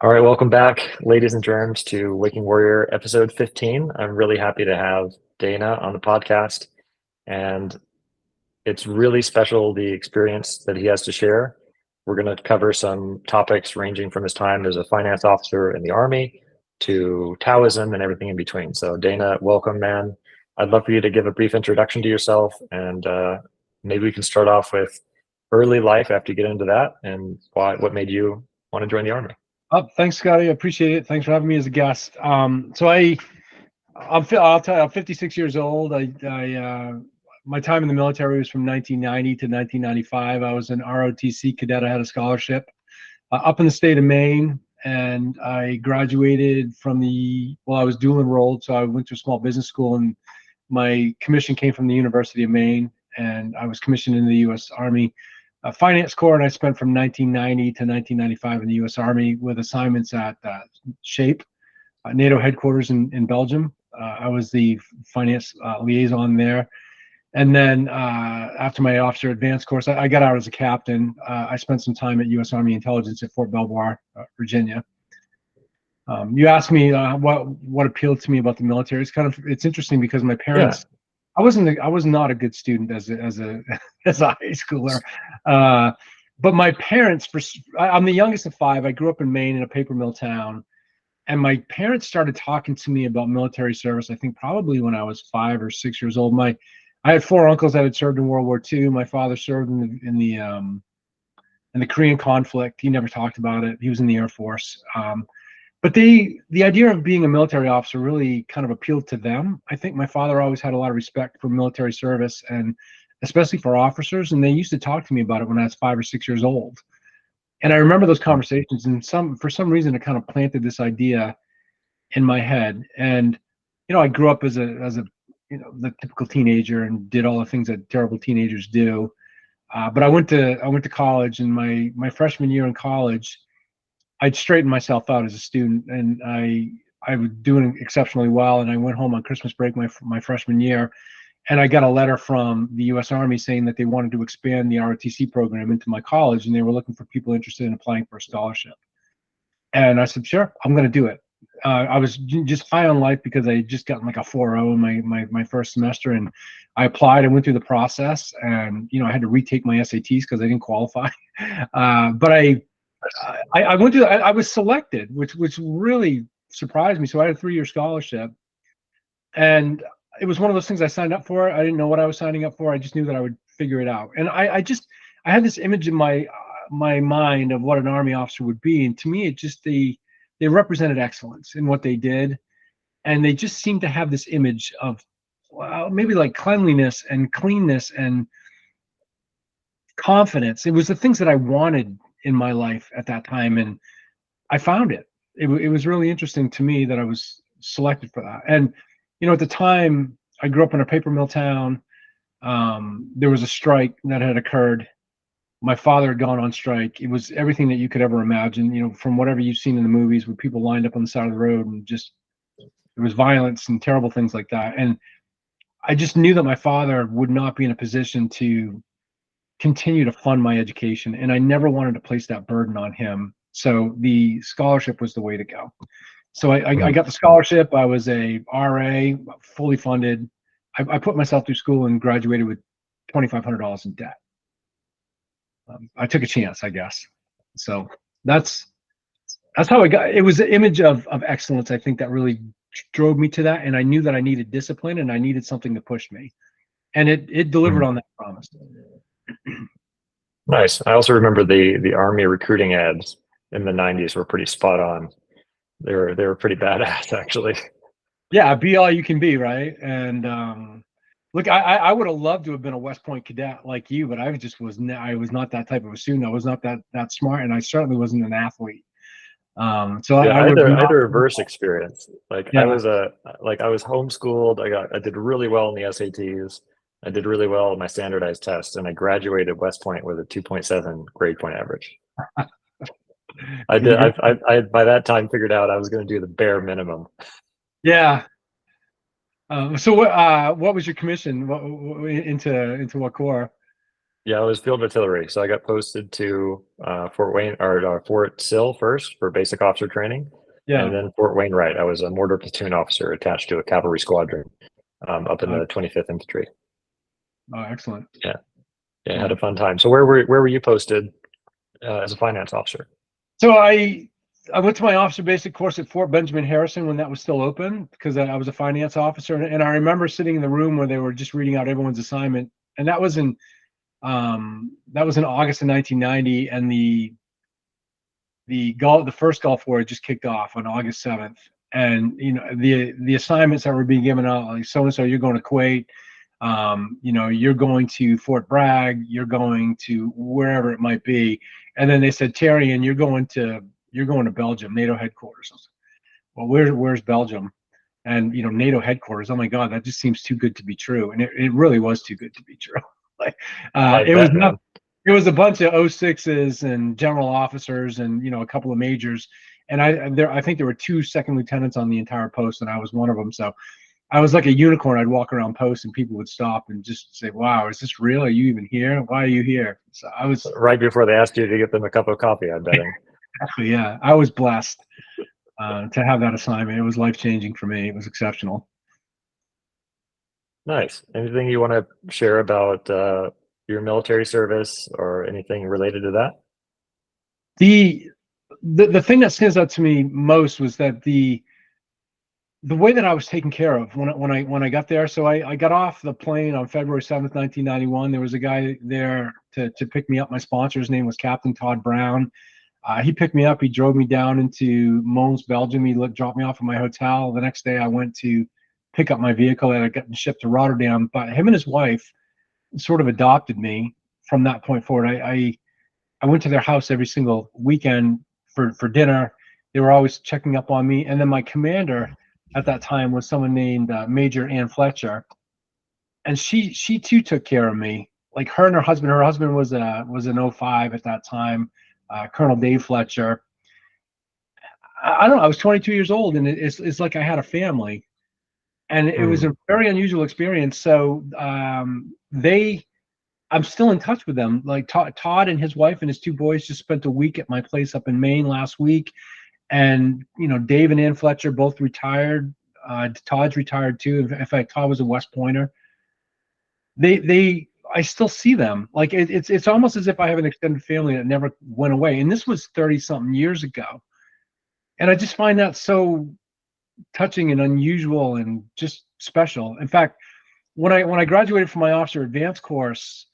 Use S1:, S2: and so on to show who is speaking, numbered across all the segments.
S1: All right, welcome back, ladies and germs, to Waking Warrior episode 15. I'm really happy to have Dana on the podcast, and it's really special the experience that he has to share. We're going to cover some topics ranging from his time as a finance officer in the Army to Taoism and everything in between. So, Dana, welcome, man. I'd love for you to give a brief introduction to yourself, and maybe we can start off with early life after you get into that and what made you want to join the Army.
S2: Oh, thanks, Scotty. I appreciate it. Thanks for having me as a guest. I'll tell you, I'm 56 years old. My time in the military was from 1990 to 1995. I was an ROTC cadet. I had a scholarship up in the state of Maine, and I graduated I was dual enrolled, so I went to a small business school, and my commission came from the University of Maine, and I was commissioned in the U.S. Army Finance Corps, and I spent from 1990 to 1995 in the U.S. Army with assignments at SHAPE, NATO headquarters in Belgium. I was the finance liaison there. And then after my officer advanced course, I got out as a captain. I spent some time at U.S. Army Intelligence at Fort Belvoir, Virginia. You asked me what appealed to me about the military. It's interesting because my parents. Yeah. I was not a good student as a high schooler, but my parents. I'm the youngest of five. I grew up in Maine in a paper mill town, and my parents started talking to me about military service. I think probably when I was 5 or 6 years old. I had four uncles that had served in World War II. My father served in the Korean conflict. He never talked about it. He was in the Air Force. But the idea of being a military officer really kind of appealed to them. I think my father always had a lot of respect for military service, and especially for officers. And they used to talk to me about it when I was 5 or 6 years old. And I remember those conversations, and for some reason, it kind of planted this idea in my head. And I grew up as the typical teenager and did all the things that terrible teenagers do. But I went to college, and my freshman year in college, I'd straightened myself out as a student, and I was doing exceptionally well. And I went home on Christmas break my freshman year, and I got a letter from the U.S. Army saying that they wanted to expand the ROTC program into my college, and they were looking for people interested in applying for a scholarship. And I said, sure, I'm going to do it. I was just high on life because I had just gotten like a 4.0 in my first semester, and I applied and went through the process, and I had to retake my SATs because I didn't qualify. But I went through. I was selected, which really surprised me. So I had a 3-year scholarship, and it was one of those things I signed up for. I didn't know what I was signing up for. I just knew that I would figure it out. And I had this image in my mind of what an Army officer would be, and to me, they represented excellence in what they did, and they just seemed to have this image of maybe like cleanliness and cleanness and confidence. It was the things that I wanted in my life at that time, and I found it. It was really interesting to me that I was selected for that. And at the time, I grew up in a paper mill town. There was a strike that had occurred. My father had gone on strike. It was everything that you could ever imagine, from whatever you've seen in the movies, where people lined up on the side of the road, and there was violence and terrible things like that. And I just knew that my father would not be in a position to continue to fund my education, and I never wanted to place that burden on him. So the scholarship was the way to go. So I got the scholarship. I was a RA, fully funded. I put myself through school and graduated with $2,500 in debt. I took a chance, I guess. So that's how I got. It was the image of excellence, I think, that really drove me to that. And I knew that I needed discipline, and I needed something to push me. And it delivered on that promise.
S1: Nice. I also remember the Army recruiting ads in the 90s were pretty spot on. They were pretty badass, actually.
S2: Yeah, be all you can be, right? And look, I would have loved to have been a West Point cadet like you, but I was not that type of a student. I was not that smart, and I certainly wasn't an athlete. So
S1: yeah, I had a reverse experience. I was homeschooled. I did really well in the SATs. I did really well in my standardized tests, and I graduated West Point with a 2.7 grade point average. I by that time figured out I was going to do the bare minimum.
S2: Yeah. So what was your commission? Into what corps?
S1: Yeah, it was field artillery. So I got posted to Fort Wayne or Fort Sill first for basic officer training, and
S2: Yeah.
S1: then Fort Wainwright. I was a mortar platoon officer attached to a cavalry squadron up in
S2: Uh,
S1: the 25th Infantry.
S2: Excellent.
S1: Yeah, yeah, had
S2: Yeah.
S1: a fun time. So where were you posted as a finance officer?
S2: So I went to my officer basic course at Fort Benjamin Harrison when that was still open because I was a finance officer, and I remember sitting in the room where they were just reading out everyone's assignment, and that was in August of 1990, and the first Gulf War had just kicked off on August 7th, and the assignments that were being given out, like, so and so, you're going to Kuwait, you're going to Fort Bragg, you're going to wherever it might be, and then they said, Therrien, you're going to Belgium, NATO headquarters. I was like, well, where's Belgium? And NATO headquarters. Oh my God, that just seems too good to be true, and it really was too good to be true. Like,
S1: I
S2: it was
S1: bet,
S2: not.
S1: man.
S2: It was a bunch of O6s and general officers, and a couple of majors, and I think there were two second lieutenants on the entire post, and I was one of them. So I was like a unicorn. I'd walk around post, and people would stop and just say, "Wow, is this real? Are you even here? Why are you here?" So I was
S1: Right before they asked you to get them a cup of coffee, I'm betting.
S2: actually, yeah, I was blessed to have that assignment. It was life changing for me. It was exceptional.
S1: Nice. Anything you want to share about your military service or anything related to that?
S2: The, the thing that stands out to me most was that the way that I was taken care of when I got there. So I got off the plane on February 7th, 1991. There was a guy there to pick me up. My sponsor, his name was Captain Todd Brown. He picked me up. He drove me down into Mons, Belgium. He dropped me off at my hotel. The next day, I went to pick up my vehicle that had gotten shipped to Rotterdam. But him and his wife sort of adopted me from that point forward. I went to their house every single weekend for dinner. They were always checking up on me. And then my commander at that time was someone named Major Ann Fletcher, and she too took care of me. Like, her and her husband. Her husband was an '05 at that time, Colonel Dave Fletcher. I don't know. I was 22 years old, and it's like I had a family, and it was
S1: Hmm.
S2: a very unusual experience. So I'm still in touch with them. Like, Todd and his wife and his two boys just spent a week at my place up in Maine last week, and Dave and Ann Fletcher both retired. Todd's retired too. In fact, Todd was a West Pointer. They I still see them. Like, it's almost as if I have an extended family that never went away. And this was 30 something years ago. And I just find that so touching and unusual and just special. In fact, when I graduated from my officer advanced course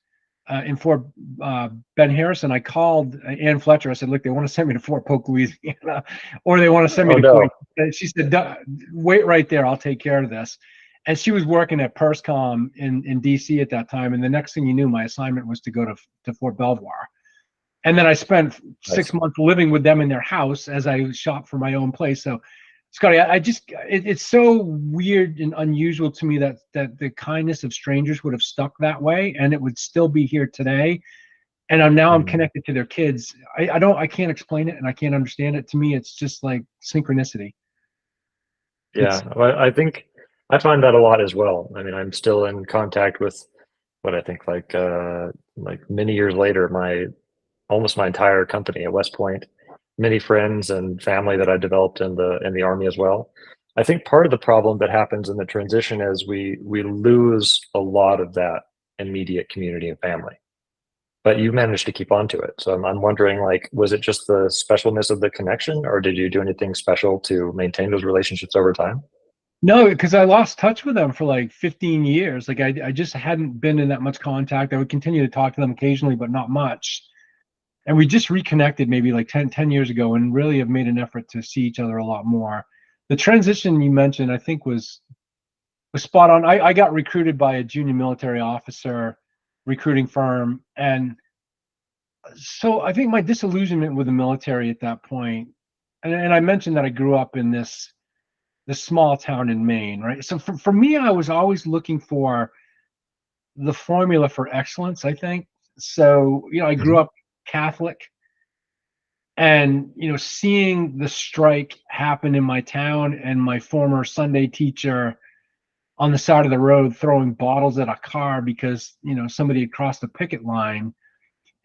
S2: in Fort Ben Harrison, I called Ann Fletcher. I said, "Look, they want to send me to Fort Polk, Louisiana, or they want to send me
S1: Oh
S2: to
S1: no.
S2: Kuwait." And she said, "Wait right there. I'll take care of this." And she was working at PERSCOM in DC at that time. And the next thing you knew, my assignment was to go to Fort Belvoir. And then I spent
S1: Nice.
S2: 6 months living with them in their house as I shopped for my own place. So, Scotty, it's so weird and unusual to me that the kindness of strangers would have stuck that way, and it would still be here today. And I'm
S1: Hmm.
S2: connected to their kids. I can't explain it, and I can't understand it. To me, it's just like synchronicity. It's
S1: Yeah, well, I think I find that a lot as well. I mean, I'm still in contact with what I think like many years later, my almost my entire company at West Point, many friends and family that I developed in the Army as well. I think part of the problem that happens in the transition is we lose a lot of that immediate community and family. But you managed to keep on to it. So I'm wondering, like, was it just the specialness of the connection, or did you do anything special to maintain those relationships over time?
S2: No, because I lost touch with them for like 15 years. Like, I just hadn't been in that much contact. I would continue to talk to them occasionally, but not much. And we just reconnected maybe like 10 years ago, and really have made an effort to see each other a lot more. The transition you mentioned, I think, was spot on. I got recruited by a junior military officer recruiting firm. And so I think my disillusionment with the military at that point, and I mentioned that I grew up in this small town in Maine, right? So for me, I was always looking for the formula for excellence, I think. So, I grew
S1: Hmm.
S2: up Catholic, and seeing the strike happen in my town, and my former Sunday teacher on the side of the road throwing bottles at a car because, somebody had crossed the picket line,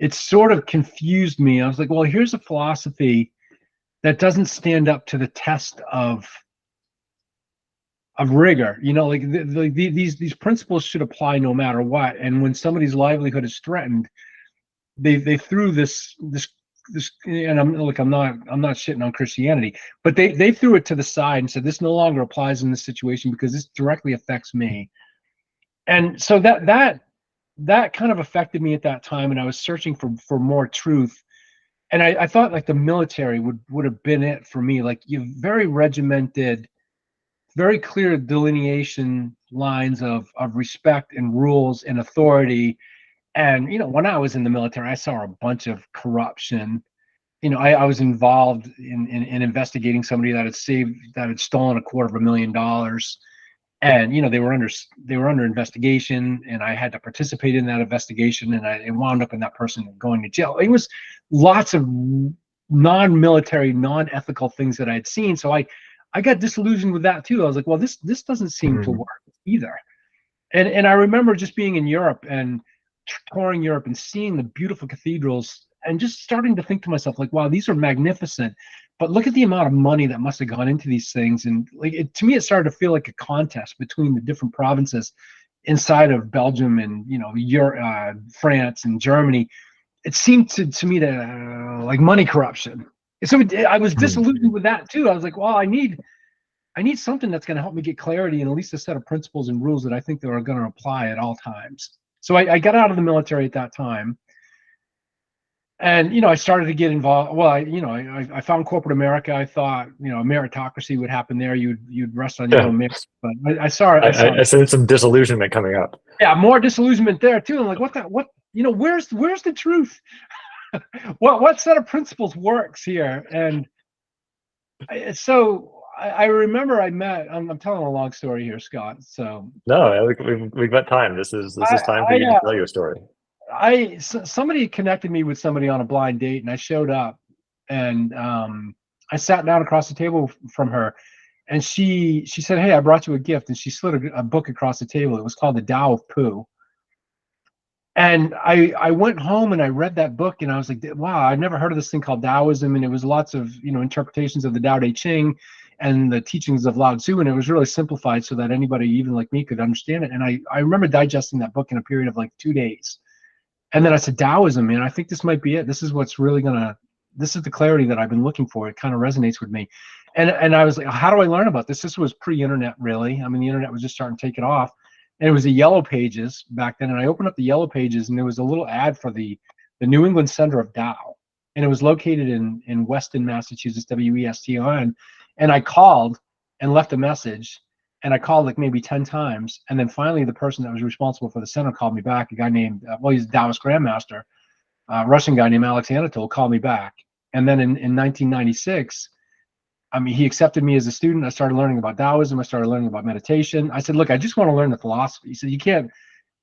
S2: it sort of confused me. I was like, well, here's a philosophy that doesn't stand up to the test of rigor. Like these principles should apply no matter what. And when somebody's livelihood is threatened, they threw this, and I'm not shitting on Christianity, but they threw it to the side and said this no longer applies in this situation because this directly affects me. And so that kind of affected me at that time, and I was searching for more truth. And I thought like the military would have been it for me. Like, you very regimented, very clear delineation lines of respect and rules and authority. And when I was in the military, I saw a bunch of corruption. I was involved in investigating somebody that had stolen $250,000, and they were under investigation, and I had to participate in that investigation, and I wound up in that person going to jail. It was lots of non-military, non-ethical things that I had seen. So I got disillusioned with that too. I was like, well, this doesn't seem to work either. And I remember just being in Europe and touring Europe and seeing the beautiful cathedrals and just starting to think to myself, like, wow, these are magnificent, but look at the amount of money that must have gone into these things. And like, to me, it started to feel like a contest between the different provinces inside of Belgium and, France and Germany. It seemed to me to like money corruption. So I was disillusioned with that too. I was like, well, I need something that's going to help me get clarity and at least a set of principles and rules that I think that are going to apply at all times. So I got out of the military at that time, and I started to get involved. Well, I found corporate America. I thought a meritocracy would happen there. You'd rest on your own merit. But I saw
S1: I sensed some disillusionment coming up.
S2: Yeah, more disillusionment there too. I'm like, where's the truth? what set of principles works here? And so I remember I met. I'm telling a long story here, Scott. So
S1: no, we've got time. This is time for you to tell your story.
S2: Somebody connected me with somebody on a blind date, and I showed up, and I sat down across the table from her, and she said, "Hey, I brought you a gift," and she slid a book across the table. It was called The Tao of Pooh. And I went home and I read that book, and I was like, wow, I've never heard of this thing called Taoism. And it was lots of, interpretations of the Tao Te Ching and the teachings of Lao Tzu. And it was really simplified so that anybody, even like me, could understand it. And I remember digesting that book in a period of like 2 days. And then I said, Taoism, man, I think this might be it. This is what's really this is the clarity that I've been looking for. It kind of resonates with me. And I was like, how do I learn about this? This was pre-internet, really. I mean, the internet was just starting to take it off. And it was the Yellow Pages back then. And I opened up the Yellow Pages, and there was a little ad for the New England Center of Tao. And it was located in Weston, Massachusetts, WESTON. And I called and left a message. And I called like maybe 10 times. And then finally, the person that was responsible for the center called me back. A guy named, he's a Taoist Grandmaster, a Russian guy named Alex Anatol called me back. And then in 1996, I mean, he accepted me as a student. I started learning about Taoism. I started learning about meditation. I said, look, I just want to learn the philosophy. He said, you can't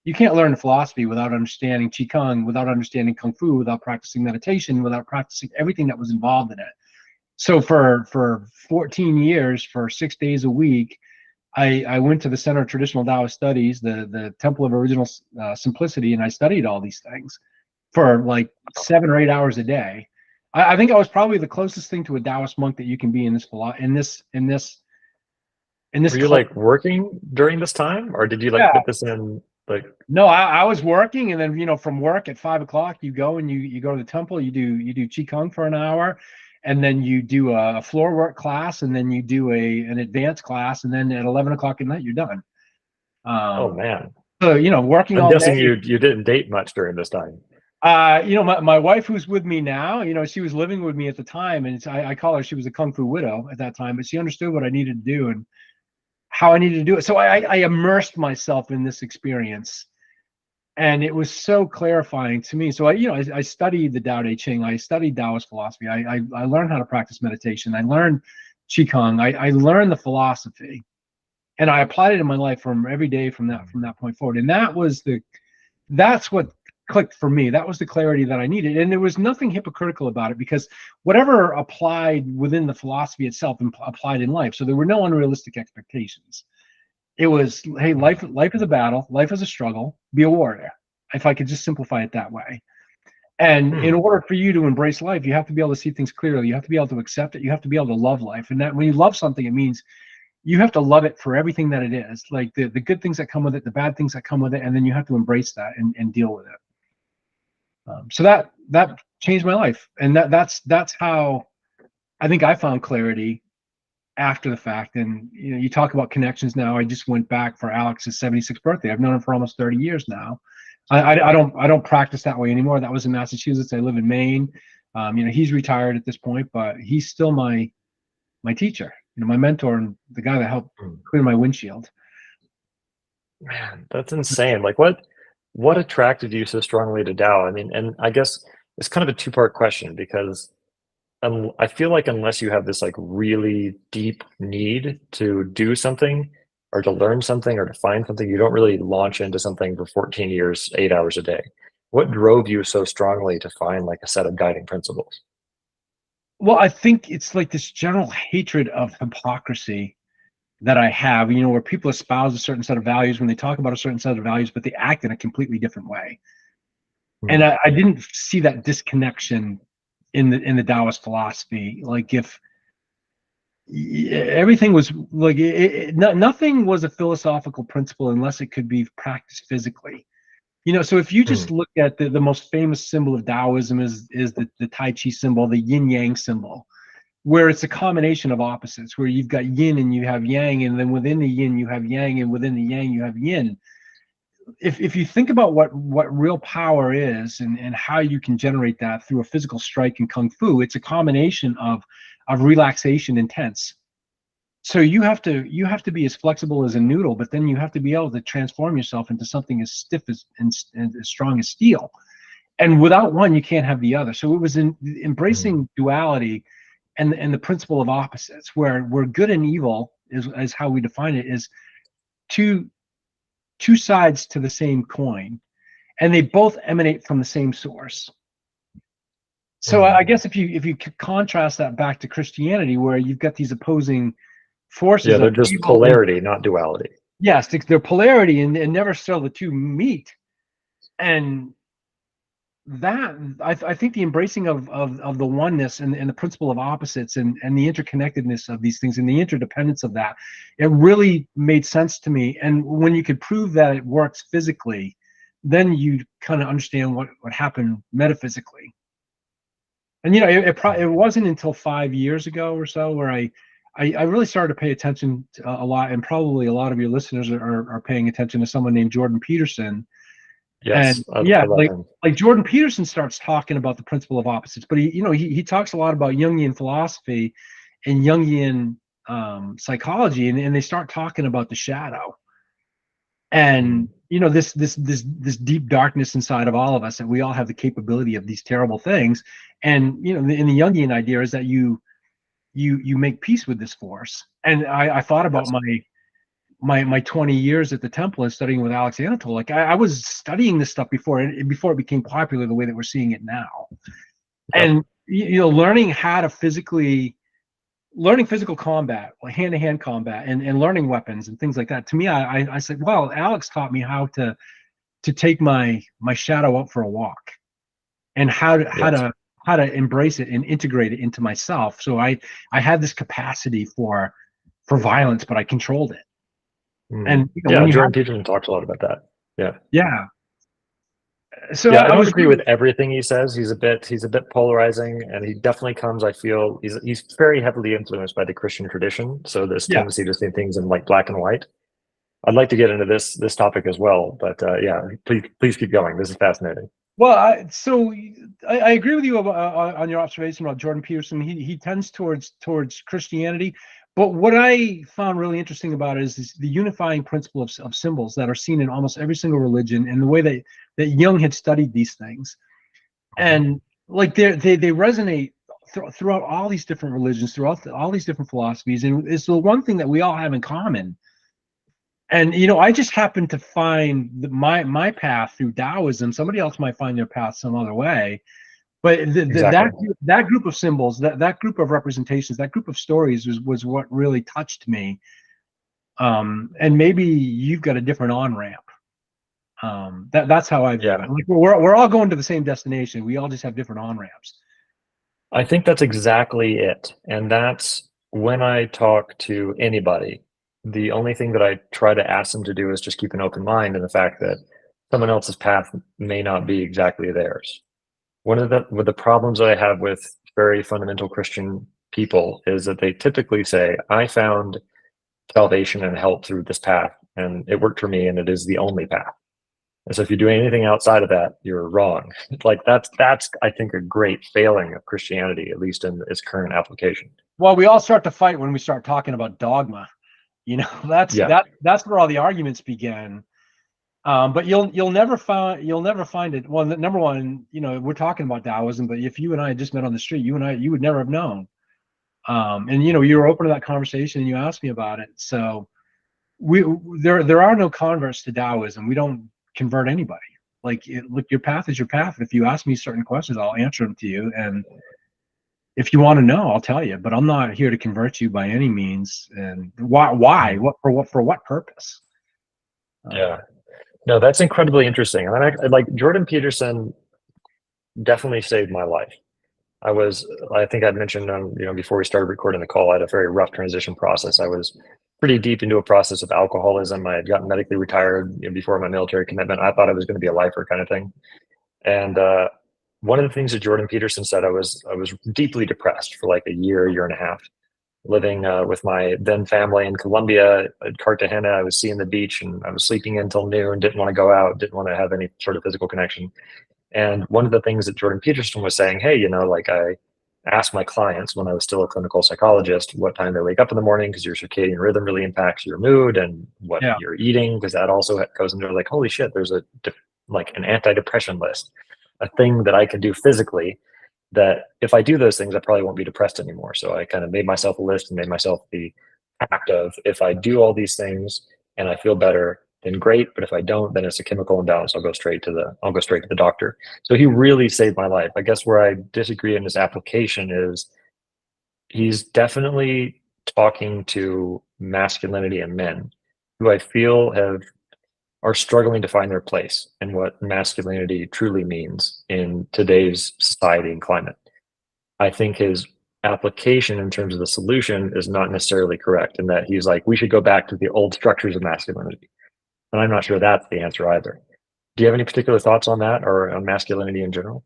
S2: learn the philosophy without understanding Qigong, without understanding Kung Fu, without practicing meditation, without practicing everything that was involved in it. So for 14 years, for 6 days a week, I went to the Center of Traditional Taoist Studies, the Temple of Original Simplicity, and I studied all these things for like 7 or 8 hours a day. I think I was probably the closest thing to a Taoist monk that you can be in this. Were
S1: you like working during this time, or did you like put this in like?
S2: No, I was working, and then from work at 5 o'clock, you go and you go to the temple. You do Qigong for an hour, and then you do a floor work class, and then you do an advanced class, and then at 11 o'clock at night, you're done.
S1: Oh man!
S2: So working all day.
S1: I'm guessing you didn't date much during this time.
S2: My wife, who's with me now, she was living with me at the time, and I call her, she was a Kung Fu widow at that time, but she understood what I needed to do and how I needed to do it. So I immersed myself in this experience, and it was so clarifying to me. So I studied the Tao Te Ching. I studied Taoist philosophy. I learned how to practice meditation. I learned Qigong. I learned the philosophy, and I applied it in my life from every day from that point forward. And that's what clicked for me. That was the clarity that I needed. And there was nothing hypocritical about it, because whatever applied within the philosophy itself applied in life. So there were no unrealistic expectations. It was, hey, life is a battle, life is a struggle, be a warrior. If I could just simplify it that way. And in
S1: Hmm.
S2: order for you to embrace life, you have to be able to see things clearly. You have to be able to accept it. You have to be able to love life. And that when you love something, it means you have to love it for everything that it is, like the good things that come with it, the bad things that come with it, and then you have to embrace that and deal with it. So that changed my life, and that's how I think I found clarity after the fact. And you talk about connections now. I just went back for Alex's 76th birthday. I've known him for almost 30 years now. I don't practice that way anymore. That was in Massachusetts. I live in Maine. He's retired at this point, but he's still my teacher, my mentor, and the guy that helped
S1: Hmm.
S2: clear my windshield.
S1: Man, that's insane. Like what attracted you so strongly to Tao? I mean, and I guess it's kind of a two-part question because I feel like unless you have this like really deep need to do something or to learn something or to find something, you don't really launch into something for 14 years, 8 hours a day. What drove you so strongly to find like a set of guiding principles?
S2: Well, I think it's like this general hatred of hypocrisy that I have, where people espouse a certain set of values when they talk about a certain set of values, but they act in a completely different way. And
S1: Hmm.
S2: I didn't see that disconnection in the Taoist philosophy. Like if everything was like nothing was a philosophical principle unless it could be practiced physically. So if you
S1: Hmm.
S2: just look at the most famous symbol of Taoism is the Tai Chi symbol, the yin yang symbol, where it's a combination of opposites, where you've got yin and you have yang, and then within the yin you have yang, and within the yang you have yin. If you think about what real power is and how you can generate that through a physical strike in kung fu, it's a combination of relaxation and tense. So you have to be as flexible as a noodle, but then you have to be able to transform yourself into something as stiff and as strong as steel. And without one, you can't have the other. So it was
S1: Hmm.
S2: embracing duality and the principle of opposites, where good and evil is how we define it, is two two sides to the same coin, and they both emanate from the same source. So
S1: Hmm.
S2: I guess if you contrast that back to Christianity, where you've got these opposing forces
S1: Yeah, they're
S2: of
S1: just
S2: evil and
S1: polarity, not duality.
S2: yes, their polarity, and never still the two meet. And that I think the embracing of the oneness and the principle of opposites and the interconnectedness of these things and the interdependence of that, it really made sense to me. And when you could prove that it works physically, then you kind of understand what happened metaphysically. And it wasn't until 5 years ago or so where I really started to pay attention to a lot, and probably a lot of your listeners are paying attention to someone named Jordan Peterson. And
S1: Yes, I
S2: yeah,
S1: love him.
S2: like Jordan Peterson starts talking about the principle of opposites, but he talks a lot about Jungian philosophy and Jungian psychology, and they start talking about the shadow
S1: Hmm.
S2: and this deep darkness inside of all of us, and we all have the capability of these terrible things. And in the Jungian idea is that you make peace with this force. And I thought about
S1: Yes.
S2: my 20 years at the temple and studying with Alex Anatol. Like I was studying this stuff before it became popular the way that we're seeing it now.
S1: Yep.
S2: And learning physical combat, like hand-to-hand combat, and learning weapons and things like that. To me, I said, well, Alex taught me how to take my shadow out for a walk, and how to how
S1: Yes.
S2: to how to embrace it and integrate it into myself. So I had this capacity for violence, but I controlled it.
S1: Hmm.
S2: And
S1: Yeah,
S2: when you
S1: Jordan
S2: have,
S1: Peterson talks a lot about that. Yeah.
S2: yeah. So
S1: Yeah, I
S2: I
S1: don't
S2: was
S1: agree
S2: really,
S1: with everything he says. He's a bit polarizing, and he definitely comes. I feel he's very heavily influenced by the Christian tradition. So this
S2: yeah.
S1: tendency to see things in like black and white. I'd like to get into this topic as well, but yeah, please keep going. This is fascinating.
S2: Well, I agree with you on your observation about Jordan Peterson. He tends towards Christianity, but what I found really interesting about it is the unifying principle of symbols that are seen in almost every single religion, and the way that Jung had studied these things,
S1: Mhm.
S2: and like they resonate throughout all these different religions, throughout all these different philosophies, and it's the one thing that we all have in common. And I just happen to find my path through Taoism. Somebody else might find their path some other way, but
S1: Exactly.
S2: that group of symbols, that group of representations, that group of stories was what really touched me. And maybe you've got a different on ramp. That's how I view
S1: Yeah.
S2: it. Like we're all going to the same destination. We all just have different on ramps.
S1: I think that's exactly it. And that's when I talk to anybody, the only thing that I try to ask them to do is just keep an open mind in the fact that someone else's path may not be exactly theirs. One of the problems that I have with very fundamental Christian people is that they typically say, I found salvation and help through this path, and it worked for me, and it is the only path. And so if you're doing anything outside of that, you're wrong. Like that's I think a great failing of Christianity, at least in its current application.
S2: Well, we all start to fight when we start talking about dogma. You know,
S1: Yeah.
S2: that's where all the arguments begin. But you'll never find it. Well, number one, you know, we're talking about Taoism, but if you and I had just met on the street, you would never have known. And you know, you were open to that conversation and you asked me about it. So we there are no converts to Taoism. We don't convert anybody. Like, look, your path is your path. If you ask me certain questions, I'll answer them to you. And if you want to know, I'll tell you. But I'm not here to convert you by any means. And why? Why?
S1: Mhm.
S2: For what purpose?
S1: Yeah. No, that's incredibly interesting. And like Jordan Peterson definitely saved my life. I think I'd mentioned, before we started recording the call, I had a very rough transition process. I was pretty deep into a process of alcoholism. I had gotten medically retired, before my military commitment. I thought I was going to be a lifer kind of thing. And one of the things that Jordan Peterson said, I was deeply depressed for like a year and a half, living with my then family in Colombia at Cartagena. I was seeing the beach and I was sleeping in until noon, didn't want to go out, didn't want to have any sort of physical connection. And one of the things that Jordan Peterson was saying, hey, like I asked my clients when I was still a clinical psychologist what time they wake up in the morning because your circadian rhythm really impacts your mood and what
S2: Yeah.
S1: you're eating because that also goes into like, holy shit, there's like an antidepressant list, a thing that I can do physically that if I do those things, I probably won't be depressed anymore. So I kind of made myself a list and made myself the act of if I do all these things and I feel better, then great. But if I don't, then it's a chemical imbalance. I'll go straight to the doctor. So he really saved my life. I guess where I disagree in his application is he's definitely talking to masculinity and men who I feel are struggling to find their place in what masculinity truly means in today's society and climate. I think his application in terms of the solution is not necessarily correct in that he's like, we should go back to the old structures of masculinity. And I'm not sure that's the answer either. Do you have any particular thoughts on that or on masculinity in general?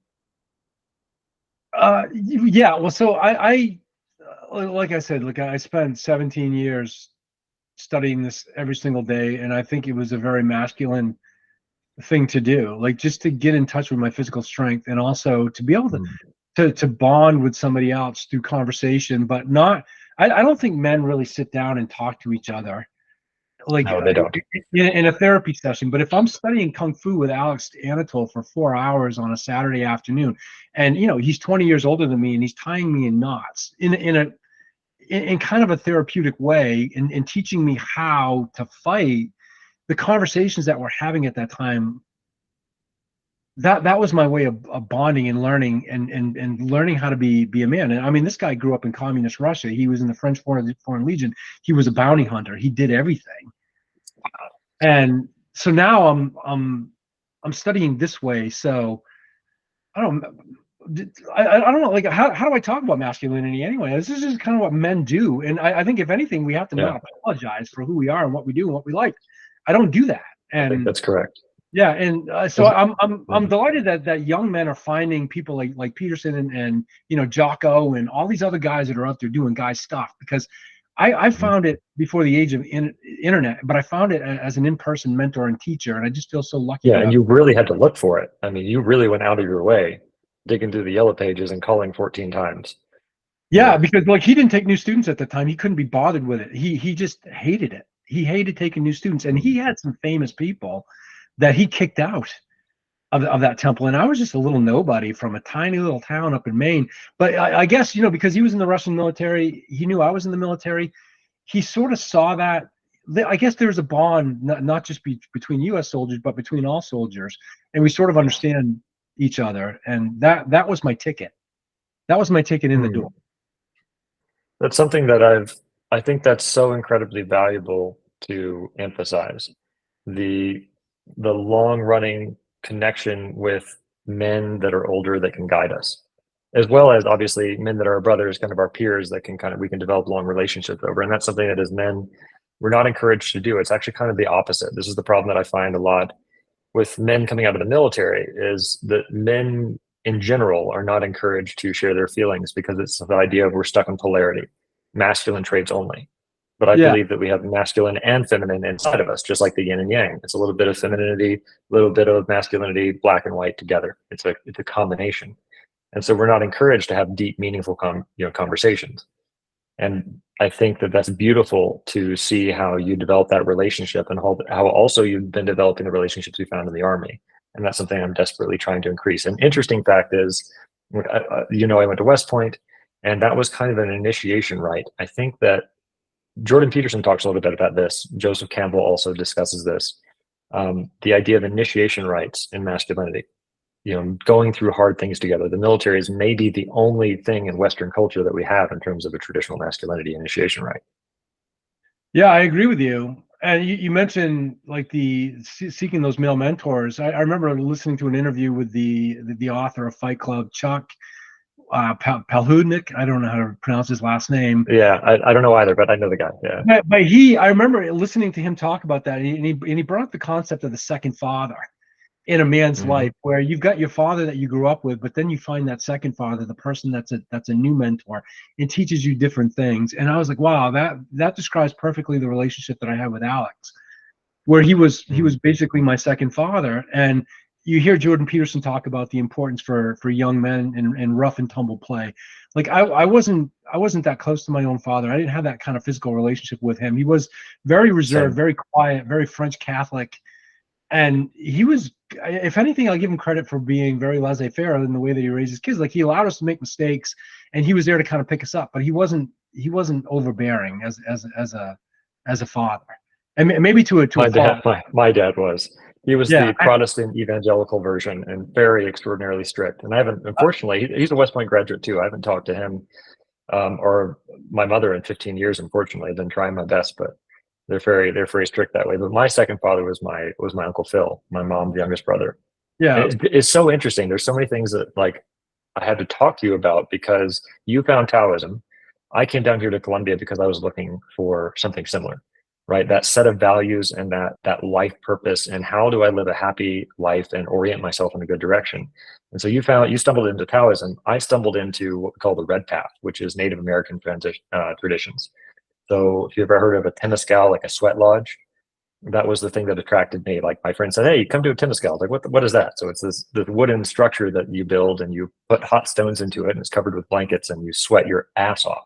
S2: Yeah. Well, so like I said, like I spent 17 years studying this every single day, and I think it was a very masculine thing to do, like just to get in touch with my physical strength, and also to be able to
S1: Mm.
S2: to bond with somebody else through conversation, but not. I don't think men really sit down and talk to each other like
S1: No, they don't.
S2: in a therapy session. But if I'm studying kung fu with Alex Anatol for 4 hours on a Saturday afternoon, and you know he's 20 years older than me, and he's tying me in knots in kind of a therapeutic way, and teaching me how to fight, the conversations that we're having at that time, that was my way of bonding and learning, and learning how to be a man. And I mean, this guy grew up in communist Russia. He was in the French Foreign Legion. He was a bounty hunter. He did everything. And so now I'm studying this way. So I don't I don't know, like how do I talk about masculinity anyway? This is just kind of what men do. And I think if anything, we have to
S1: Yeah,
S2: not apologize for who we are and what we do and what we like. I don't do that.
S1: I think
S2: And
S1: that's correct.
S2: yeah, and so
S1: Is-
S2: I'm delighted that young men are finding people like Peterson and you know Jocko and all these other guys that are out there doing guy stuff, because I
S1: Mhm.
S2: found it before the age of internet, but I found it as an in-person mentor and teacher, and I just feel so lucky
S1: Yeah,
S2: to
S1: and
S2: have.
S1: you really had to look for it. I mean, you really went out of your way, digging through the yellow pages and calling 14 times.
S2: Yeah,
S1: Yeah.
S2: because like he didn't take new students at the time. He couldn't be bothered with it. He just hated it. He hated taking new students, and he
S1: Mm.
S2: had some famous people that he kicked out of that temple. And I was just a little nobody from a tiny little town up in Maine. But I guess, you know, because he was in the Russian military, he knew I was in the military. He sort of saw that. I guess there's a bond, not just between U.S. soldiers, but between all soldiers. And we sort of
S1: Yes.
S2: understand each other. And that was my ticket. That was my ticket in the door.
S1: Mm. That's something that I think that's so incredibly valuable to emphasize the long running connection with men that are older that can guide us, as well as obviously men that are our brothers, kind of our peers that can we can develop long relationships over. And that's something that as men, we're not encouraged to do. It's actually kind of the opposite. This is the problem that I find a lot with men coming out of the military, is that men in general are not encouraged to share their feelings because it's the idea of we're stuck in polarity, masculine traits only. But I
S2: Yeah.
S1: believe that we have masculine and feminine inside of us, just like the yin and yang. It's a little bit of femininity, a little bit of masculinity, black and white together. It's a combination. And so we're not encouraged to have deep, meaningful conversations. And I think that that's beautiful to see how you develop that relationship, and how also you've been developing the relationships we found in the Army. And that's something I'm desperately trying to increase. An interesting fact is, I went to West Point, and that was kind of an initiation rite. I think that Jordan Peterson talks a little bit about this. Joseph Campbell also discusses this. The idea of initiation rites in masculinity, going through hard things together. The military is maybe the only thing in Western culture that we have in terms of a traditional masculinity initiation rite.
S2: Yeah, I agree with you. And you mentioned like seeking those male mentors. I remember listening to an interview with the author of Fight Club, Chuck Palahniuk. I don't know how to pronounce his last name.
S1: Yeah, I don't know either, but I know the guy. Yeah.
S2: But I remember listening to him talk about that, and he brought up the concept of the second father in a man's
S1: Mm-hmm.
S2: life, where you've got your father that you grew up with, but then you find that second father, the person that's a new mentor, and teaches you different things. And I was like, wow, that describes perfectly the relationship that I had with Alex, where he was basically my second father. And you hear Jordan Peterson talk about the importance for young men and rough and tumble play. Like I wasn't that close to my own father. I didn't have that kind of physical relationship with him. He was very reserved,
S1: Same.
S2: very quiet, very French Catholic. And he was, if anything, I'll give him credit for being very laissez-faire in the way that he raised his kids. Like, he allowed us to make mistakes, and he was there to kind of pick us up. But he wasn't overbearing as a father, and maybe to a
S1: My dad,
S2: fault.
S1: my dad was. He was
S2: Yeah,
S1: the Protestant evangelical version, and very extraordinarily strict. And I haven't, unfortunately, he's a West Point graduate too. I haven't talked to him, or my mother in 15 years. Unfortunately, I've been trying my best, but they're very strict that way. But my second father was my Uncle Phil, my mom's youngest brother.
S2: yeah,
S1: And it's so interesting. There's so many things that I had to talk to you about, because you found Taoism. I came down here to Colombia because I was looking for something similar, right? That set of values and that life purpose, and how do I live a happy life and orient myself in a good direction. And so you stumbled into Taoism. I stumbled into what we call the Red Path, which is Native American traditions. So if you've ever heard of a Temescal, like a sweat lodge, that was the thing that attracted me. Like, my friend said, "Hey, come to a Temescal." I was like, what is that? So it's this wooden structure that you build, and you put hot stones into it, and it's covered with blankets, and you sweat your ass off,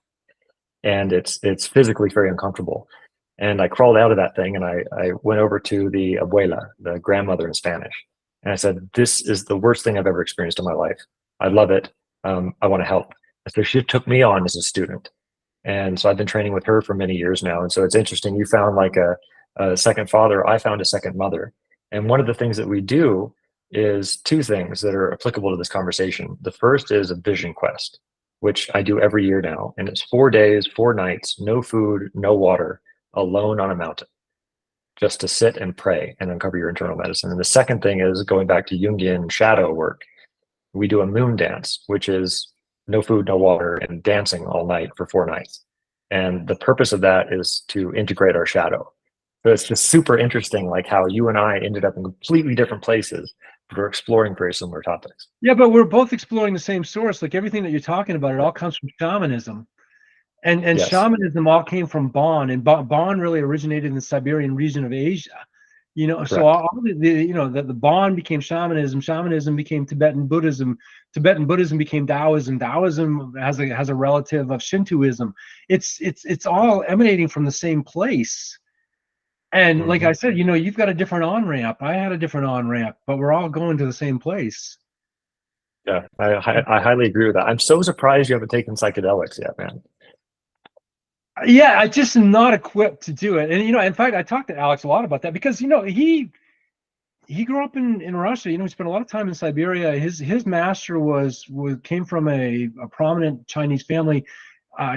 S1: and it's physically very uncomfortable. And I crawled out of that thing, and I went over to the abuela, the grandmother in Spanish, and I said, "This is the worst thing I've ever experienced in my life. I love it. I want to help." And so she took me on as a student, and so I've been training with her for many years now. And so it's interesting. You found like a second father. I found a second mother. And one of the things that we do is two things that are applicable to this conversation. The first is a vision quest, which I do every year now. And it's 4 days, 4 nights, no food, no water, alone on a mountain, just to sit and pray and uncover your internal medicine. And the second thing is going back to Jungian shadow work. We do a moon dance, which is no food, no water, and dancing all night for 4 nights. And the purpose of that is to integrate our shadow. So it's just super interesting, like how you and I ended up in completely different places, but we're exploring very similar topics.
S2: yeah. But we're both exploring the same source. Like, everything that you're talking about, it
S1: Yeah.
S2: all comes from shamanism. And
S1: Yes,
S2: shamanism all came from Bon, and Bon really originated in the Siberian region of Asia. So
S1: correct.
S2: all the Bon became shamanism. Shamanism became Tibetan Buddhism. Tibetan Buddhism became Taoism. Taoism has a relative of Shintoism. It's all emanating from the same place. And like
S1: Hmm.
S2: I said, you've got a different on ramp. I had a different on ramp, but we're all going to the same place.
S1: Yeah, I highly agree with that. I'm so surprised you haven't taken psychedelics yet, man.
S2: Yeah, I just am not equipped to do it. And in fact, I talked to Alex a lot about that, because he grew up in Russia. He spent a lot of time in Siberia. His master came from a prominent Chinese family.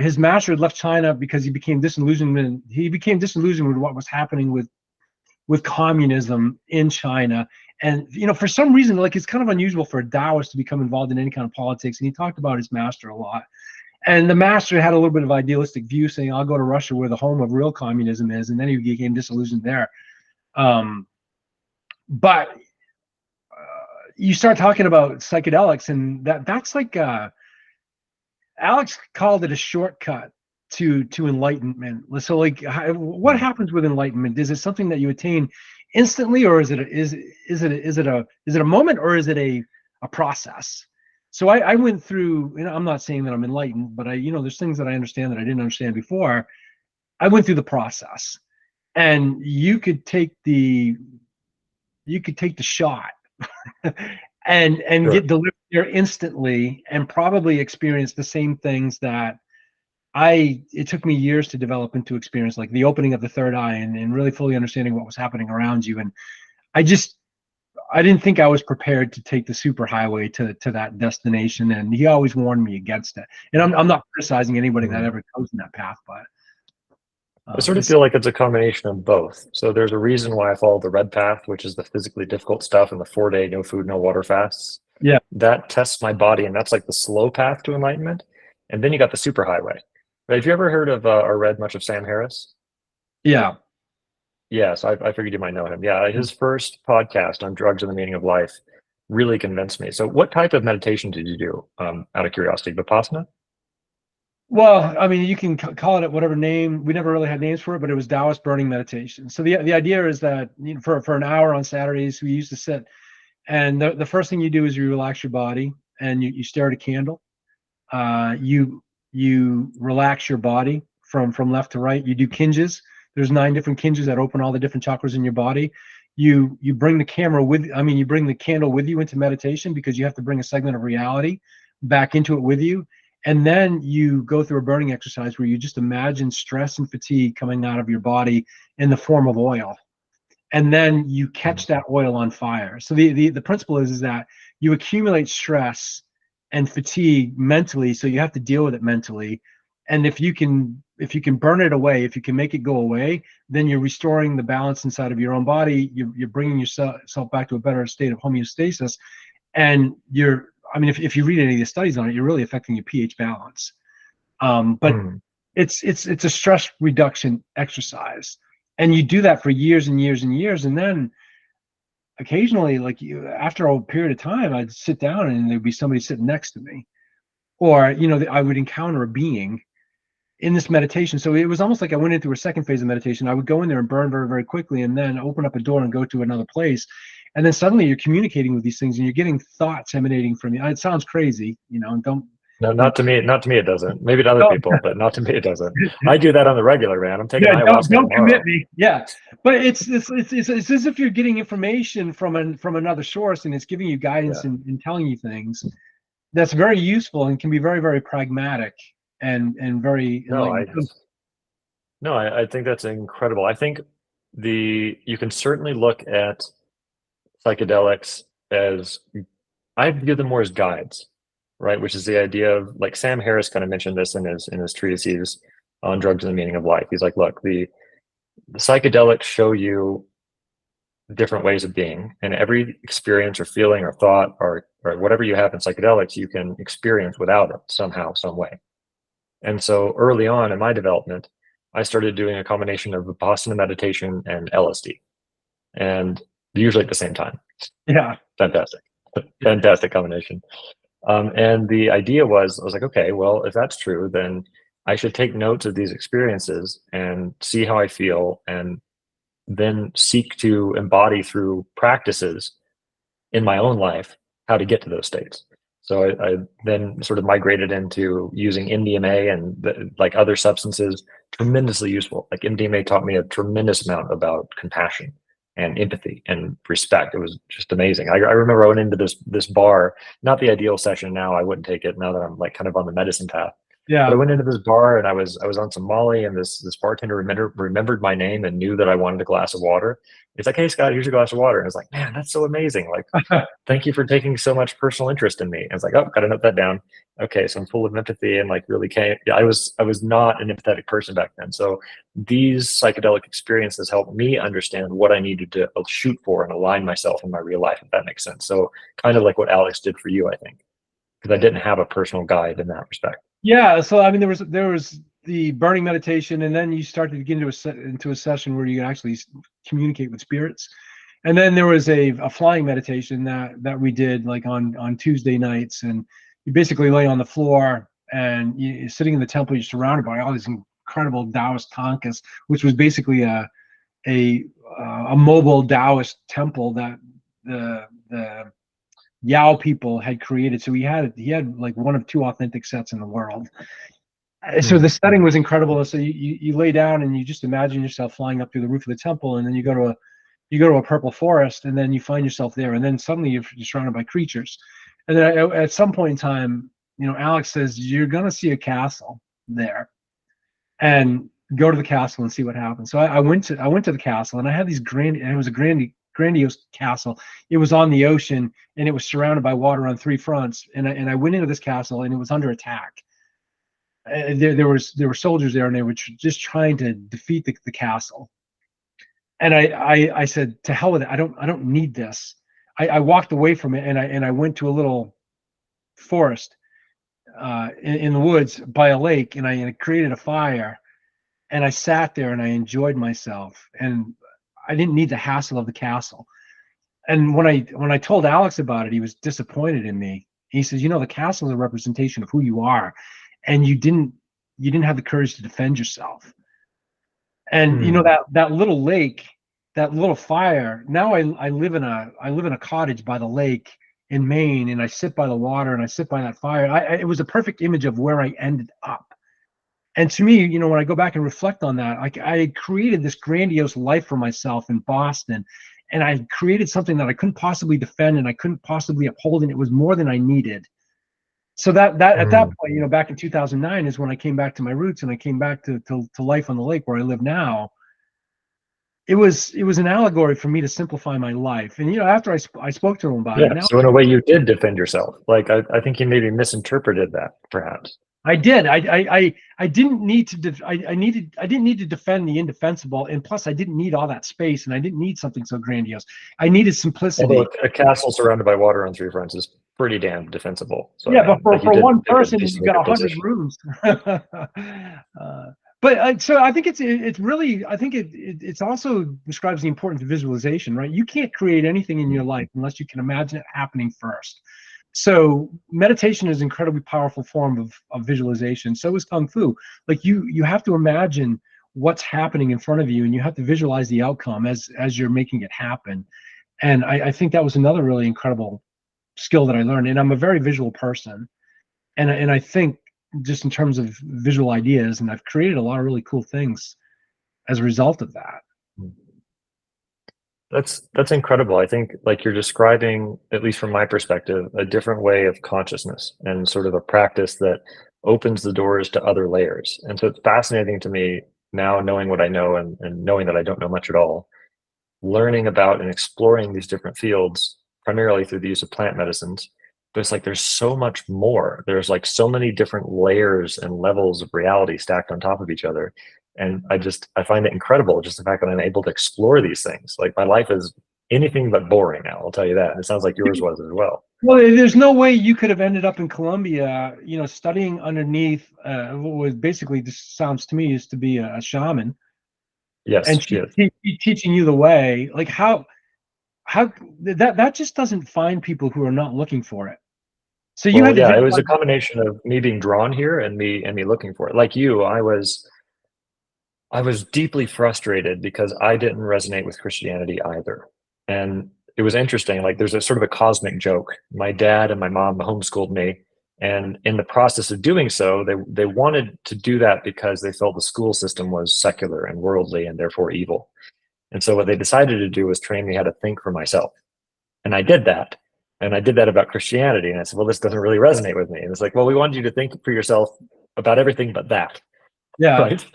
S2: his master had left China because he became disillusioned. He became disillusioned with what was happening with communism in China. And for some reason, like, it's kind of unusual for a Taoist to become involved in any kind of politics. And he talked about his master a lot. And the master had a little bit of idealistic view, saying, "I'll go to Russia where the home of real communism is." And then he became disillusioned there. But you start talking about psychedelics, and that's like Alex called it a shortcut to enlightenment. So, like, what happens with enlightenment? Is it something that you attain instantly, or is it a moment, or is it a process? So I went through, I'm not saying that I'm enlightened, but there's things that I understand that I didn't understand before. I went through the process, and you could take the shot and
S1: Sure.
S2: get delivered there instantly, and probably experience the same things that it took me years to develop into experience, like the opening of the third eye, and really fully understanding what was happening around you. And I didn't think I was prepared to take the superhighway to that destination. And he always warned me against it. And I'm not criticizing anybody that ever goes in that path, but
S1: I sort of feel like it's a combination of both. So there's a reason why I follow the red path, which is the physically difficult stuff and the 4-day no food, no water fasts.
S2: yeah,
S1: That tests my body, and that's like the slow path to enlightenment. And then you got the superhighway. Right? Have you ever heard of or read much of Sam Harris?
S2: yeah.
S1: Yeah, so I figured you might know him. Yeah, his first podcast on drugs and the meaning of life really convinced me. So what type of meditation did you do, out of curiosity? Vipassana?
S2: Well, I mean, you can call it whatever name. We never really had names for it, but it was Taoist burning meditation. So the idea is that, for an hour on Saturdays, we used to sit, and the first thing you do is you relax your body, and you stare at a candle. You relax your body from left to right. You do kinjas. There's 9 different kinjas that open all the different chakras in your body. You bring the you bring the candle with you into meditation, because you have to bring a segment of reality back into it with you. And then you go through a burning exercise where you just imagine stress and fatigue coming out of your body in the form of oil. And then you catch that oil on fire. So the principle is that you accumulate stress and fatigue mentally, so you have to deal with it mentally. And if you can burn it away, if you can make it go away, then you're restoring the balance inside of your own body. You're bringing yourself back to a better state of homeostasis. And if you read any of the studies on it, you're really affecting your pH balance. But it's a stress reduction exercise, and you do that for years and years and years. And then occasionally, like, after a period of time, I'd sit down and there'd be somebody sitting next to me, or I would encounter a being in this meditation. So it was almost like I went into a second phase of meditation. I would go in there and burn very, very quickly, and then open up a door and go to another place. And then suddenly you're communicating with these things, and you're getting thoughts emanating from you. It sounds crazy, and don't.
S1: No, not to me. Not to me, it doesn't. Maybe to other people, but not to me, it doesn't. I do that on the regular, man. I'm taking ayahuasca
S2: don't
S1: tomorrow.
S2: commit me. Yeah, but it's as if you're getting information from another source, and it's giving you guidance, and telling you things. That's very useful and can be very, very pragmatic and very enlightening.
S1: I think that's incredible. I think you can certainly look at psychedelics as, I view them more as guides, right? Which is the idea of, like, Sam Harris kind of mentioned this in his treatises on drugs and the meaning of life. He's like, look, the psychedelics show you different ways of being, and every experience or feeling or thought or whatever you have in psychedelics, you can experience without it somehow, some way. And so early on in my development, I started doing a combination of Vipassana meditation and LSD, and usually at the same time.
S2: Yeah.
S1: Fantastic combination. And the idea was, I was like, okay, well, if that's true, then I should take notes of these experiences and see how I feel, and then seek to embody through practices in my own life how to get to those states. So I then sort of migrated into using MDMA and like other substances, tremendously useful. Like, MDMA taught me a tremendous amount about compassion and empathy and respect. It was just amazing. I remember I went into this bar, not the ideal session now. I wouldn't take it now that I'm, like, kind of on the medicine path.
S2: Yeah.
S1: But I went into this bar and I was on some Molly, and this bartender remembered my name and knew that I wanted a glass of water. He's like, "Hey Scott, here's a glass of water." And I was like, "Man, that's so amazing! Like, thank you for taking so much personal interest in me." I was like, "Oh, gotta note that down." Okay, so I'm full of empathy and like really came. Yeah, I was not an empathetic person back then. So these psychedelic experiences helped me understand what I needed to shoot for and align myself in my real life, if that makes sense. So kind of like what Alex did for you, I think, because I didn't have a personal guide in that respect.
S2: Yeah, so I mean, there was the burning meditation, and then you started to get into a session where you actually communicate with spirits, and then there was a flying meditation that we did like on Tuesday nights, and you basically lay on the floor and you're sitting in the temple. You're surrounded by all these incredible Taoist tankas, which was basically a a mobile Taoist temple that the Yao people had created. So he had like one of two authentic sets in the world. So
S1: Mm.
S2: the setting was incredible. So you lay down and you just imagine yourself flying up through the roof of the temple, and then you go to a purple forest, and then you find yourself there, and then suddenly you're surrounded by creatures. And then at some point in time, Alex says you're gonna see a castle there, and go to the castle and see what happens. So I went to the castle, and I had these and it was a grandiose castle. It was on the ocean, and it was surrounded by water on three fronts. And I went into this castle, and it was under attack. There were soldiers there, and they were just trying to defeat the castle. And I said, to hell with it. I don't need this. I walked away from it, and I went to a little forest in the woods by a lake, and I created a fire, and I sat there and I enjoyed myself, and I didn't need the hassle of the castle. And when I told Alex about it, he was disappointed in me. He says, the castle is a representation of who you are, and you didn't have the courage to defend yourself. And
S1: Mm.
S2: that little lake, that little fire. Now I live in a cottage by the lake in Maine, and I sit by the water and I sit by that fire. It was a perfect image of where I ended up. And to me, when I go back and reflect on that, I created this grandiose life for myself in Boston, and I created something that I couldn't possibly defend and I couldn't possibly uphold, and it was more than I needed. So that at that
S1: Mm.
S2: point, back in 2009 is when I came back to my roots, and I came back to life on the lake where I live now. It was an allegory for me to simplify my life. And after I spoke to him about it,
S1: Yeah.
S2: now
S1: So in a way, you did defend yourself. Like I think you maybe misinterpreted that, perhaps.
S2: I did. I didn't need to. I didn't need to defend the indefensible, and plus, I didn't need all that space, and I didn't need something so grandiose. I needed
S1: Although
S2: simplicity.
S1: a castle surrounded by water on three fronts is pretty damn defensible. So I
S2: Yeah, but
S1: mean,
S2: for,
S1: like you
S2: for
S1: did
S2: one
S1: pick a
S2: person, you've
S1: decently
S2: got
S1: good
S2: 100
S1: position.
S2: rooms. But so I think it's really, I think it's also describes the importance of visualization, right? You can't create anything in your life unless you can imagine it happening first. So meditation is an incredibly powerful form of visualization. So is Kung Fu. Like you have to imagine what's happening in front of you, and you have to visualize the outcome as you're making it happen. And I think that was another really incredible skill that I learned. And I'm a very visual person, and I think just in terms of visual ideas, and I've created a lot of really cool things as a result of that.
S1: That's incredible. I think like you're describing, at least from my perspective, a different way of consciousness and sort of a practice that opens the doors to other layers. And so it's fascinating to me now knowing what I know and knowing that I don't know much at all, learning about and exploring these different fields primarily through the use of plant medicines. But it's like there's so much more. There's like so many different layers and levels of reality stacked on top of each other. And I find it incredible just the fact that I'm able to explore these things. Like my life is anything but boring now, I'll tell you that. And it sounds like yours was as well.
S2: Well, there's no way you could have ended up in Colombia, studying underneath what was basically, this sounds to me, is to be a shaman,
S1: Yes,
S2: and
S1: she is.
S2: teaching you the way. Like how that just doesn't find people who are not looking for it. So you
S1: Well,
S2: had to
S1: yeah, it was a
S2: visualize.
S1: combination of me being drawn here and me looking for it. Like you, I was deeply frustrated because I didn't resonate with Christianity either. And it was interesting. Like there's a sort of a cosmic joke. My dad and my mom homeschooled me. And in the process of doing so, they wanted to do that because they felt the school system was secular and worldly and therefore evil. And so what they decided to do was train me how to think for myself. And I did that. And I did that about Christianity. And I said, well, this doesn't really resonate with me. And it's like, well, we wanted you to think for yourself about everything but that.
S2: Yeah.
S1: Right?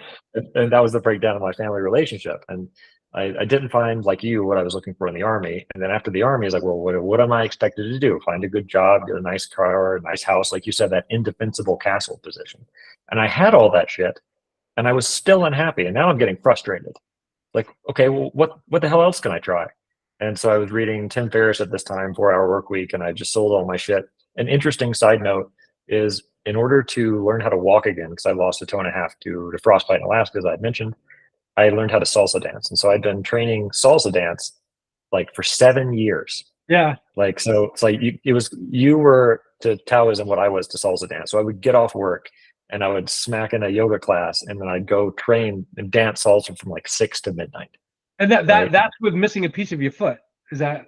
S1: And that was the breakdown of my family relationship. And I didn't find, like you, what I was looking for in the army. And then after the army, is like, well, what am I expected to do? Find a good job, get a nice car, a nice house, like you said, that indefensible castle position. And I had all that shit, and I was still unhappy. And now I'm getting frustrated. Like, okay, well, what the hell else can I try? And so I was reading Tim Ferriss at this time, 4 Hour Work Week, and I just sold all my shit. An interesting side note is, in order to learn how to walk again, because I lost a toe and a half to frostbite in Alaska, as I had mentioned, I learned how to salsa dance. And so I'd been training salsa dance like for 7 years.
S2: Yeah.
S1: Like, so it's like you were to Taoism what I was to salsa dance. So I would get off work and I would smack in a yoga class, and then I'd go train and dance salsa from like 6 to midnight.
S2: And
S1: Right.
S2: that's with missing a piece of your foot. Is that?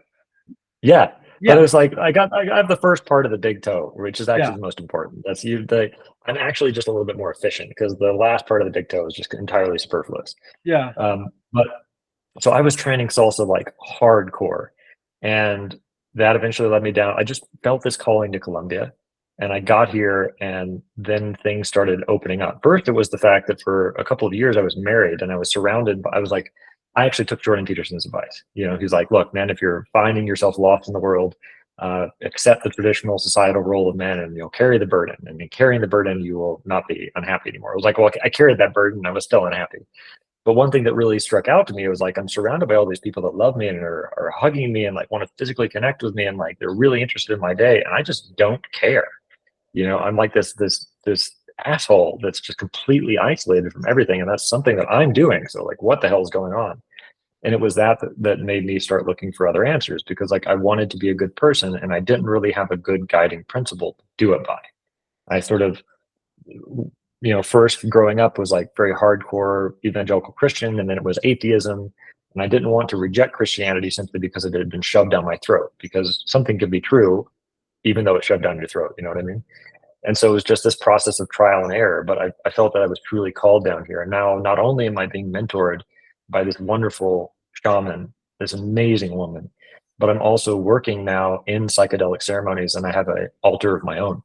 S1: Yeah. But it
S2: Yeah.
S1: was like I have the first part of the big toe, which is
S2: Yeah.
S1: actually the most important. That's you the I'm actually just a little bit more efficient because the last part of the big toe is just entirely superfluous.
S2: Yeah.
S1: But so I was training salsa like hardcore, and that eventually led me down. I just felt this calling to Colombia, and I got here, and then things started opening up. First, it was the fact that for a couple of years I was married, and I was surrounded by, I was like, I actually took Jordan Peterson's advice. He's like, look, man, if you're finding yourself lost in the world, accept the traditional societal role of men, and you'll carry the burden. And in carrying the burden, you will not be unhappy anymore. I was like, well, I carried that burden. I was still unhappy. But one thing that really struck out to me was like, I'm surrounded by all these people that love me and are hugging me and like want to physically connect with me, and like they're really interested in my day, and I just don't care. I'm like this asshole that's just completely isolated from everything, and that's something that I'm doing. So like, what the hell is going on? And it was that made me start looking for other answers, because like I wanted to be a good person, and I didn't really have a good guiding principle to do it by. I sort of, first growing up was like very hardcore evangelical Christian, and then it was atheism. And I didn't want to reject Christianity simply because it had been shoved down my throat, because something could be true even though it's shoved down your throat. You know what I mean? And so it was just this process of trial and error. But I felt that I was truly called down here. And now not only am I being mentored by this wonderful shaman, this amazing woman, but I'm also working now in psychedelic ceremonies, and I have an altar of my own.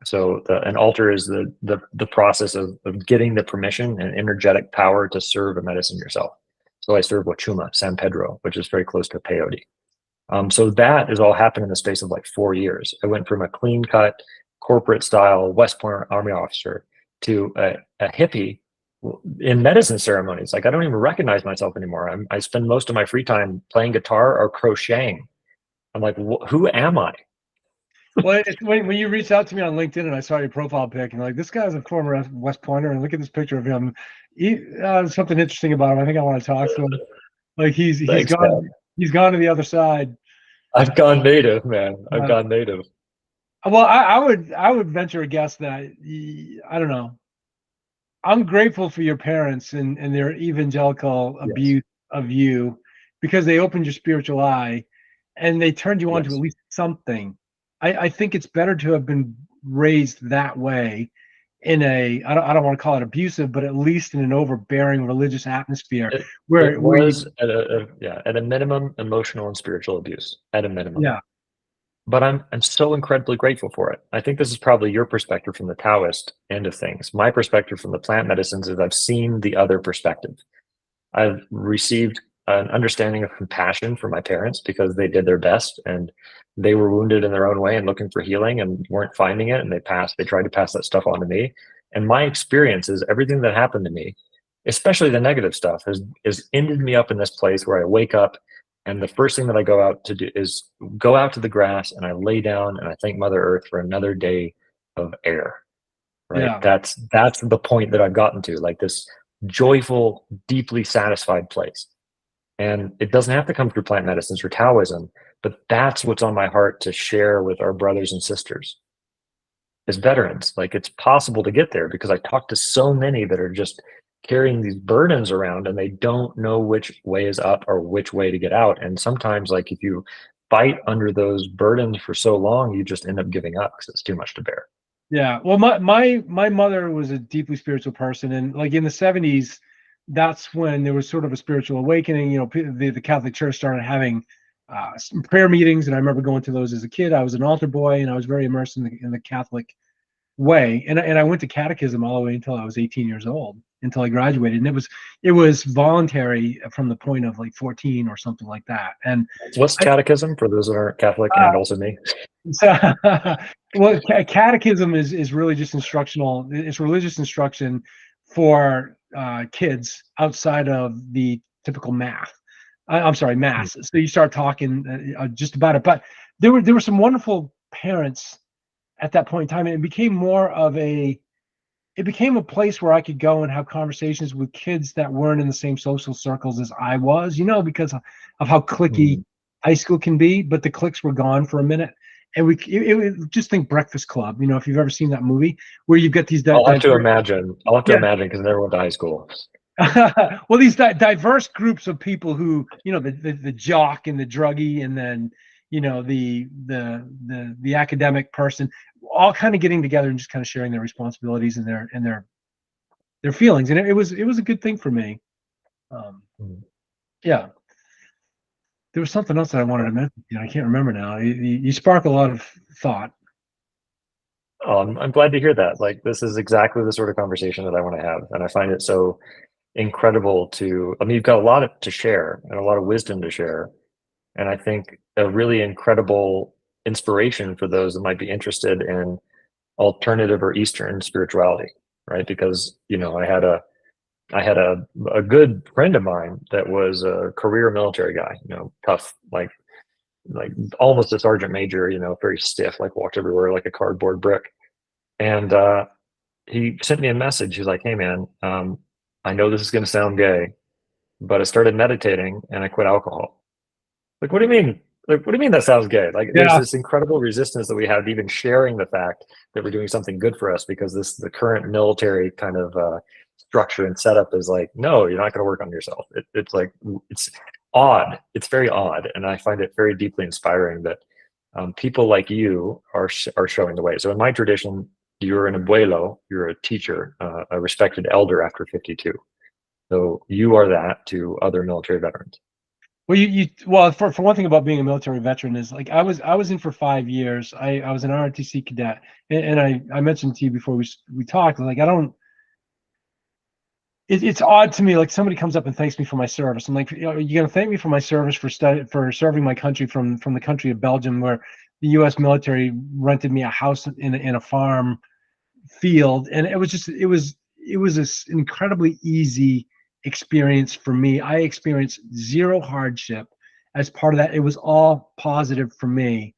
S1: So an altar is the process of getting the permission and energetic power to serve a medicine yourself. So I serve Wachuma, San Pedro, which is very close to peyote. So that has all happened in the space of like 4 years. I went from a clean cut, corporate style West Point Army officer to a hippie in medicine ceremonies. Like, I don't even recognize myself anymore. I spend most of my free time playing guitar or crocheting. I'm like, who am I?
S2: Well, when you reached out to me on LinkedIn and I saw your profile pic, and like, this guy's a former West Pointer, and look at this picture of him. Something interesting about him. I think I want to talk to him. Like,
S1: Thanks, man.
S2: he's gone to the other side.
S1: I've gone native, man. I've
S2: Uh,
S1: gone native.
S2: well, I would venture a guess that I don't know. I'm grateful for your parents and their evangelical
S1: Yes.
S2: abuse of you, because they opened your spiritual eye and they turned you on to at
S1: Yes.
S2: least something. I think it's better to have been raised that way in I don't want to call it abusive, but at least in an overbearing religious atmosphere
S1: It
S2: where you,
S1: was at a minimum emotional and spiritual abuse, at a minimum.
S2: yeah,
S1: But I'm so incredibly grateful for it. I think this is probably your perspective from the Taoist end of things. My perspective from the plant medicines is I've seen the other perspective. I've received an understanding of compassion for my parents, because they did their best and they were wounded in their own way and looking for healing and weren't finding it. And they tried to pass that stuff on to me. And my experience is everything that happened to me, especially the negative stuff, has ended me up in this place where I wake up, and the first thing that I go out to do is go out to the grass, and I lay down and I thank Mother Earth for another day of air. Right?
S2: yeah,
S1: That's the point that I've gotten to, like this joyful, deeply satisfied place. And it doesn't have to come through plant medicines or Taoism, but that's what's on my heart to share with our brothers and sisters as veterans. Like, it's possible to get there, because I talk to so many that are just carrying these burdens around, and they don't know which way is up or which way to get out. And sometimes, like, if you fight under those burdens for so long, you just end up giving up because it's too much to bear.
S2: yeah. Well, my mother was a deeply spiritual person, and like in the '70s, that's when there was sort of a spiritual awakening. The Catholic Church started having some prayer meetings, and I remember going to those as a kid. I was an altar boy, and I was very immersed in the Catholic way. And I went to catechism all the way until I was 18 years old, until I graduated. And it was voluntary from the point of like 14 or something like that. And
S1: What's
S2: I,
S1: catechism for those that aren't Catholic and also me?
S2: so, well, catechism is really just instructional. It's religious instruction for kids outside of the typical math. I'm sorry,
S1: Hmm.
S2: mass. So you start talking just about it. But there were some wonderful parents at that point in time, and it became a place where I could go and have conversations with kids that weren't in the same social circles as I was, because of how clicky
S1: Hmm.
S2: high school can be. But the cliques were gone for a minute, and just think Breakfast Club. If you've ever seen that movie where you've got these
S1: I'll have to
S2: diverse,
S1: imagine. I'll have to
S2: yeah.
S1: imagine because I never went to high school.
S2: Well, these diverse groups of people who, the jock and the druggie, and then the academic person, all kind of getting together and just kind of sharing their responsibilities and their feelings, and it was a good thing for me. Um,
S1: Hmm.
S2: yeah, there was something else that I wanted to mention. I can't remember now. You spark a lot of thought.
S1: I'm glad to hear that. Like, this is exactly the sort of conversation that I want to have, and I find it so incredible to. I mean, you've got a lot to share and a lot of wisdom to share, and I think a really incredible inspiration for those that might be interested in alternative or Eastern spirituality, right? Because I had a good friend of mine that was a career military guy, tough, like almost a sergeant major, very stiff, like walked everywhere like a cardboard brick. And he sent me a message. He's like, "Hey man, I know this is going to sound gay, but I started meditating and I quit alcohol." Like, what do you mean? Like, what do you mean that sounds gay? Like, there's
S2: Yeah,
S1: this incredible resistance that we have to even sharing the fact that we're doing something good for us because the current military kind of structure and setup is like, no, you're not going to work on yourself. It's like it's odd. It's very odd, and I find it very deeply inspiring that people like you are showing the way. So in my tradition, you're an abuelo, you're a teacher, a respected elder after 52. So you are that to other military veterans.
S2: well, well, for one thing about being a military veteran is, like, I was in for 5 years. I was an ROTC cadet, and I mentioned to you before we talked, like, I don't. It's odd to me, like, somebody comes up and thanks me for my service. I'm like, you're gonna thank me for my service for serving my country from the country of Belgium, where the U.S. military rented me a house in a farm field, and it was this incredibly easy experience for me. I experienced zero hardship as part of that. It was all positive for me.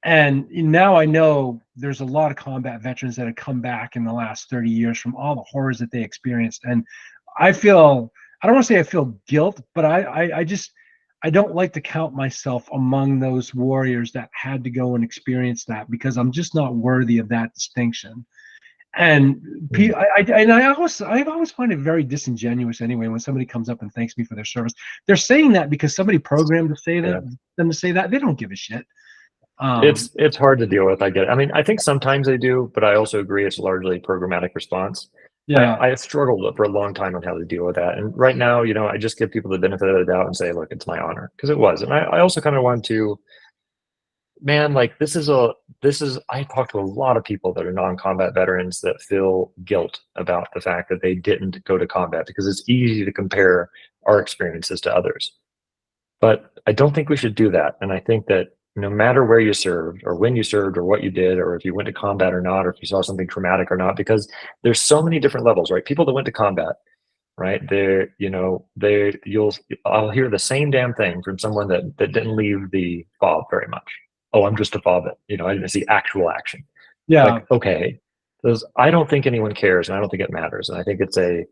S2: And now I know there's a lot of combat veterans that have come back in the last 30 years from all the horrors that they experienced. And I don't want to say I feel guilt, but I don't like to count myself among those warriors that had to go and experience that, because I'm just not worthy of that distinction. And
S1: Mm.
S2: I always find it very disingenuous anyway when somebody comes up and thanks me for their service. They're saying that because somebody programmed to say
S1: Yeah.
S2: that them to say that. They don't give a shit.
S1: It's hard to deal with. I get it. I mean, I think sometimes they do, but I also agree it's largely programmatic response.
S2: Yeah.
S1: I struggled for a long time on how to deal with that. And right now, I just give people the benefit of the doubt and say, look, it's my honor, because it was. And I also kind of want to, man, like I talk to a lot of people that are non-combat veterans that feel guilt about the fact that they didn't go to combat because it's easy to compare our experiences to others. But I don't think we should do that. And I think that no matter where you served or when you served or what you did, or if you went to combat or not, or if you saw something traumatic or not, because there's so many different levels, right? People that went to combat, right? I'll hear the same damn thing from someone that didn't leave the fob very much. Oh, I'm just a fob. I didn't see actual action.
S2: Yeah.
S1: Like, okay. Because I don't think anyone cares and I don't think it matters. And I think it's a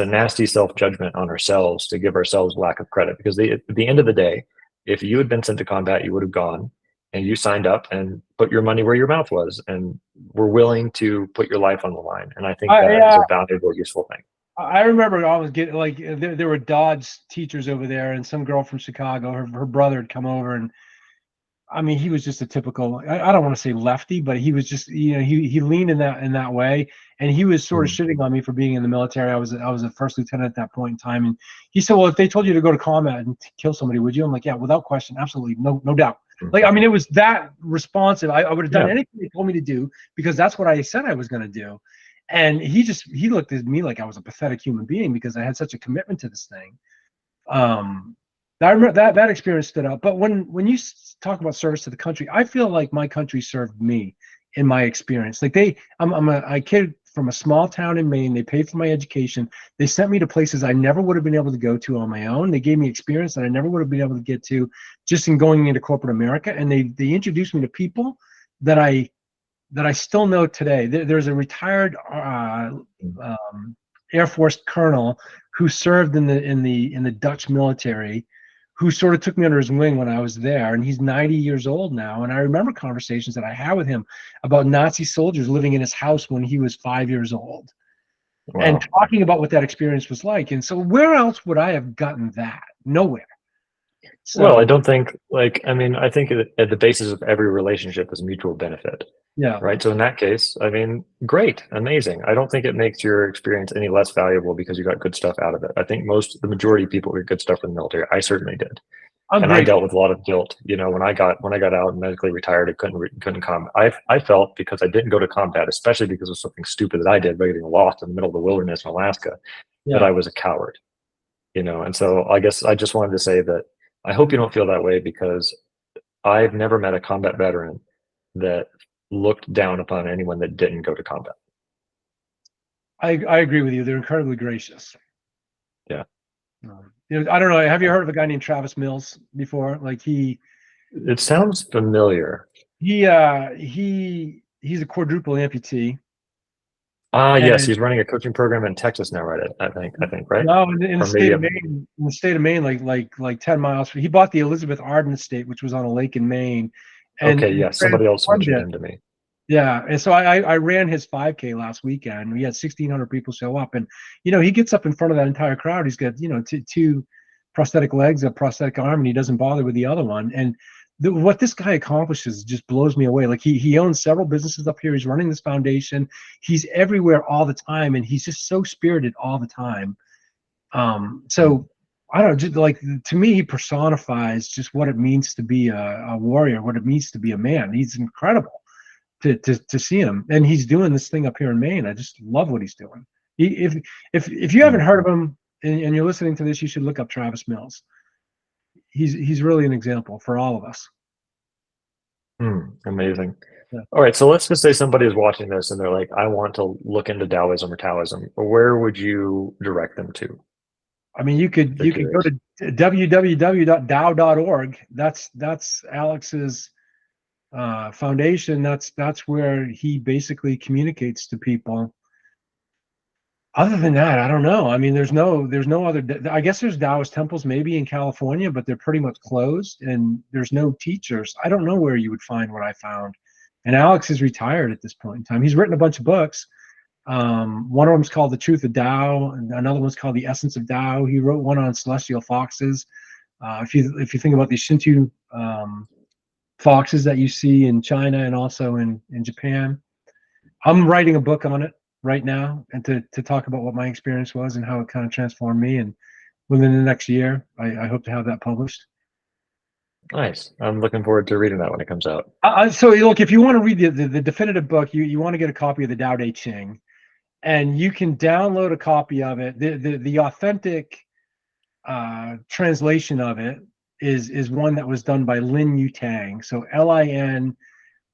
S1: nasty self-judgment on ourselves to give ourselves lack of credit, because at the end of the day, if you had been sent to combat, you would have gone and you signed up and put your money where your mouth was and were willing to put your life on the line. And I think that is
S2: Yeah,
S1: a valuable, useful thing.
S2: I remember I was getting, like, there were Dodge teachers over there, and some girl from Chicago, her brother had come over, and I mean, he was just a typical, I don't want to say lefty, but he was just, he leaned in that way, and he was sort of
S1: Mm.
S2: shitting on me for being in the military. I was a first lieutenant at that point in time, and he said, "Well, if they told you to go to combat and kill somebody, would you?" I'm like, "Yeah, without question, absolutely, no doubt." Like, I mean, it was that responsive. I would have done
S1: Yeah.
S2: anything they told me to do because that's what I said I was going to do. And he looked at me like I was a pathetic human being because I had such a commitment to this thing. I remember that experience stood out. But when you talk about service to the country, I feel like my country served me in my experience. Like I'm a kid from a small town in Maine. They paid for my education. They sent me to places I never would have been able to go to on my own. They gave me experience that I never would have been able to get to just in going into corporate America. And they introduced me to people that I still know today. There's a retired Air Force colonel who served in the Dutch military, who sort of took me under his wing when I was there, and he's 90 years old now. And I remember conversations that I had with him about Nazi soldiers living in his house when he was 5 years old, and
S1: Wow.
S2: talking about what that experience was like. And so, where else would I have gotten that? Nowhere.
S1: Well, I
S2: So,
S1: don't think like I mean, I think at the basis of every relationship is mutual benefit,
S2: yeah,
S1: right? So in that case, I mean, great, amazing. I don't think it makes your experience any less valuable because you got good stuff out of it. I think the majority of people get good stuff in the military. I certainly did.
S2: I'm
S1: And I dealt
S2: grateful.
S1: with a lot of guilt. When I got out and medically retired, I couldn't come. I felt because I didn't go to combat, especially because of something stupid that I did, by getting lost in the middle of the wilderness in Alaska, that
S2: Yeah.
S1: I was a coward. And so I guess I just wanted to say that I hope you don't feel that way because I've never met a combat veteran that looked down upon anyone that didn't go to combat.
S2: I agree with you. They're incredibly gracious.
S1: Yeah.
S2: I don't know. Have you heard of a guy named Travis Mills before? Like
S1: It sounds familiar.
S2: he's a quadruple amputee,
S1: Ah, yes,
S2: and
S1: he's running a coaching program in Texas now, right? I think, right?
S2: now in the
S1: Or maybe
S2: state of
S1: I'm,
S2: Maine, like 10 miles. He bought the Elizabeth Arden estate, which was on a lake in Maine,
S1: okay,
S2: and
S1: yes, somebody else
S2: transformed
S1: mentioned
S2: it.
S1: him to me.
S2: Yeah, and so I ran his 5K last weekend. We had 1,600 people show up, and he gets up in front of that entire crowd. He's got two prosthetic legs, a prosthetic arm, and he doesn't bother with the other one. And what this guy accomplishes just blows me away. Like he owns several businesses up here. He's running this foundation. He's everywhere all the time, and he's just so spirited all the time. So I don't know, just like to me, he personifies just what it means to be a warrior, what it means to be a man. He's incredible to see him, and he's doing this thing up here in Maine. I just love what he's doing. If you haven't
S1: Mm,
S2: heard of him and you're listening to this, you should look up Travis Mills. He's really an example for all of us.
S1: amazing.
S2: Yeah.
S1: All right, so let's just say somebody is watching this and they're like, I want to look into Taoism or Taoism. Where would you direct them to?
S2: I mean, you
S1: If
S2: could
S1: they're
S2: you could go
S1: curious.
S2: to www.dao.org. That's Alex's foundation. That's where he basically communicates to people. Other than that, I don't know. I mean, there's no other. I guess there's Taoist temples maybe in California, but they're pretty much closed, and there's no teachers. I don't know where you would find what I found. And Alex is retired at this point in time. He's written a bunch of books. One of them's called The Truth of Tao, and another one's called The Essence of Tao. He wrote one on celestial foxes. If you think about these Shinto foxes that you see in China and also in Japan, I'm writing a book on it right now, and to talk about what my experience was and how it kind of transformed me. And within the next year, I hope to have that published.
S1: Nice. I'm looking forward to reading that when it comes out.
S2: So look, if you want to read the definitive book, you want to get a copy of the Tao Te Ching, and you can download a copy of it. The authentic translation of it is one that was done by Lin Yutang. So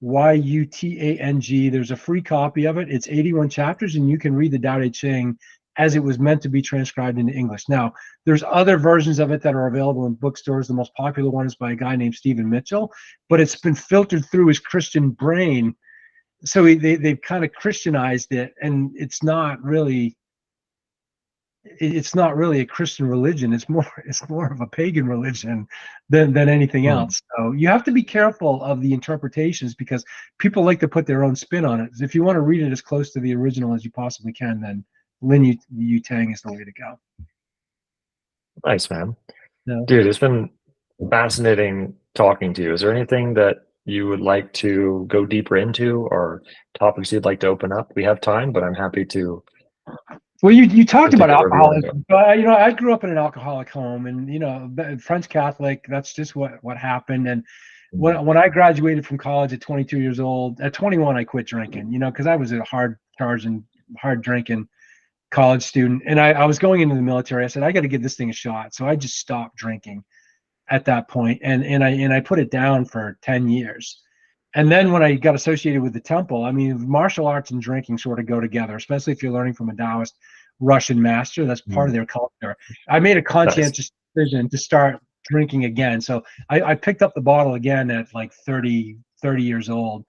S2: Linyutang. There's a free copy of it. It's 81 chapters, and you can read the Tao Te Ching as it was meant to be transcribed into English. Now, there's other versions of it that are available in bookstores. The most popular one is by a guy named Stephen Mitchell, but it's been filtered through his Christian brain. So they've kind of Christianized it, and it's not really a Christian religion. It's more of a pagan religion than anything
S1: Hmm.
S2: else. So you have to be careful of the interpretations because people like to put their own spin on it. If you want to read it as close to the original as you possibly can, then Lin Yutang is the way to go.
S1: Nice, man.
S2: Yeah.
S1: Dude, it's been fascinating talking to you. Is there anything that you would like to go deeper into or topics you'd like to open up? We have time, but I'm happy
S2: Well, you talked
S1: to
S2: about
S1: take it wherever you want to go.
S2: alcoholism. But I grew up in an alcoholic home, and French Catholic. That's just what happened. And
S1: Mm.
S2: when I graduated from college at 22 years old, at 21 I quit drinking, because I was a hard charging, hard drinking college student, and I was going into the military. I said I got to give this thing a shot, so I just stopped drinking at that point, and I put it down for 10 years. And then when I got associated with the temple, I mean, martial arts and drinking sort of go together, especially if you're learning from a Taoist Russian master. That's part of
S1: Mm.
S2: their culture. I made a
S1: Nice.
S2: conscientious decision to start drinking again. So I picked up the bottle again at like 30 years old.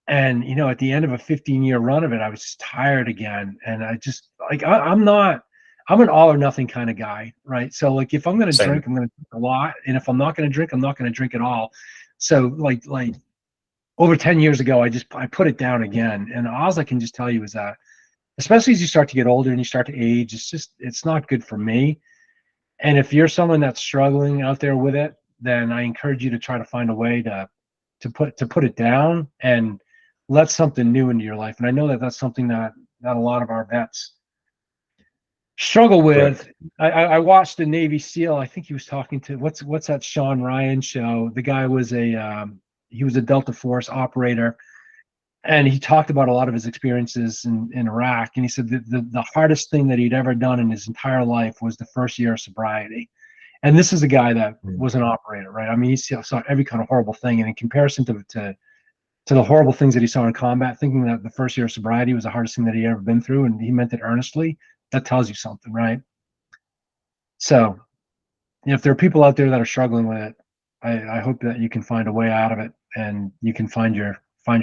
S2: And, at the end of a 15-year run of it, I was just tired again. And I just like, I'm an all or nothing kind of guy, right? So like, if I'm going to
S1: Same.
S2: drink, I'm going to drink a lot. And if I'm not going to drink, I'm not going to drink at all. So like over 10 years ago, I put it down again. And all I can just tell you is that, especially as you start to get older and you start to age, it's not good for me. And if you're someone that's struggling out there with it, then I encourage you to try to find a way to put it down and let something new into your life. And I know that that's something that a lot of our vets struggle
S1: Right.
S2: with. I watched a Navy SEAL. I think he was talking to what's that Sean Ryan show? The guy was he was a Delta Force operator, and he talked about a lot of his experiences in Iraq. And he said that the hardest thing that he'd ever done in his entire life was the first year of sobriety. And this is a guy that
S1: Mm.
S2: was an operator, right? I mean, he saw every kind of horrible thing, and in comparison to the horrible things that he saw in combat, thinking that the first year of sobriety was the hardest thing that he ever been through, and he meant it earnestly, that tells you something, right? So, if there are people out there that are struggling with it, I hope that you can find a way out of it, and you can find your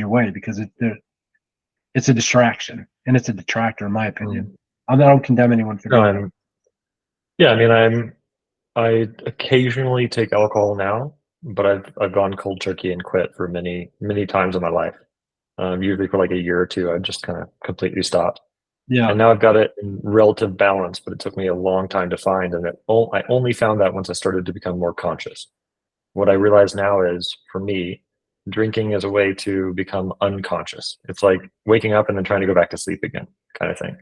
S2: way, because it's a distraction and it's a detractor, in my opinion.
S1: Mm.
S2: I don't condemn anyone for
S1: No,
S2: doing it.
S1: and yeah, I mean, I occasionally take alcohol now, but I've gone cold turkey and quit for many many times in my life. Usually for like a year or two, I just kind of completely stopped.
S2: Yeah,
S1: And now I've got it in relative balance, but it took me a long time to find, and I only found that once I started to become more conscious. What I realize now is, for me, drinking is a way to become unconscious. It's like waking up and then trying to go back to sleep again, kind of thing.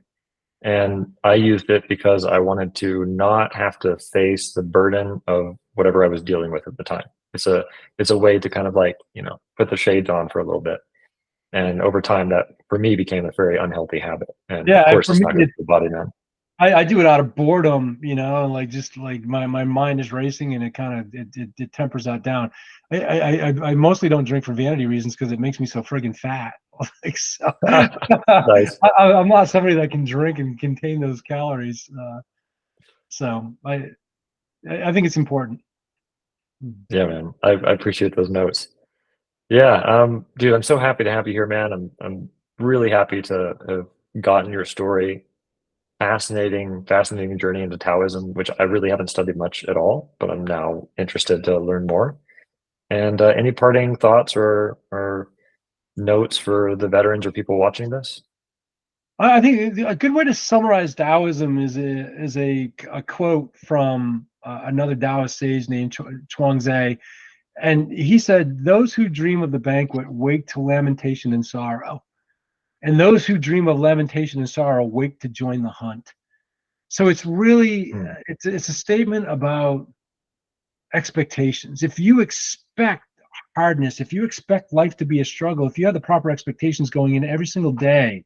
S1: And I used it because I wanted to not have to face the burden of whatever I was dealing with at the time. It's a way to kind of like, put the shades on for a little bit. And over time, that for me became a very unhealthy habit. And of
S2: yeah. And
S1: course,
S2: for
S1: it's
S2: me,
S1: not good for the body now.
S2: I do it out of boredom, and like just like my mind is racing, and it kind of it tempers that down. I mostly don't drink for vanity reasons, because it makes me so friggin' fat. Like, so,
S1: Nice.
S2: I'm not somebody that can drink and contain those calories. So I think it's important.
S1: Yeah, man. I appreciate those notes. Yeah, dude, I'm so happy to have you here, man. I'm really happy to have gotten your story. Fascinating journey into Taoism, which I really haven't studied much at all, but I'm now interested to learn more. And any parting thoughts or notes for the veterans or people watching this?
S2: I think a good way to summarize Taoism is a quote from another Taoist sage named Chuang and he said, "Those who dream of the banquet wake to lamentation and sorrow, and those who dream of lamentation and sorrow wake to join the hunt." So it's really
S1: Hmm.
S2: it's a statement about expectations. If you expect hardness, if you expect life to be a struggle, if you have the proper expectations going in every single day,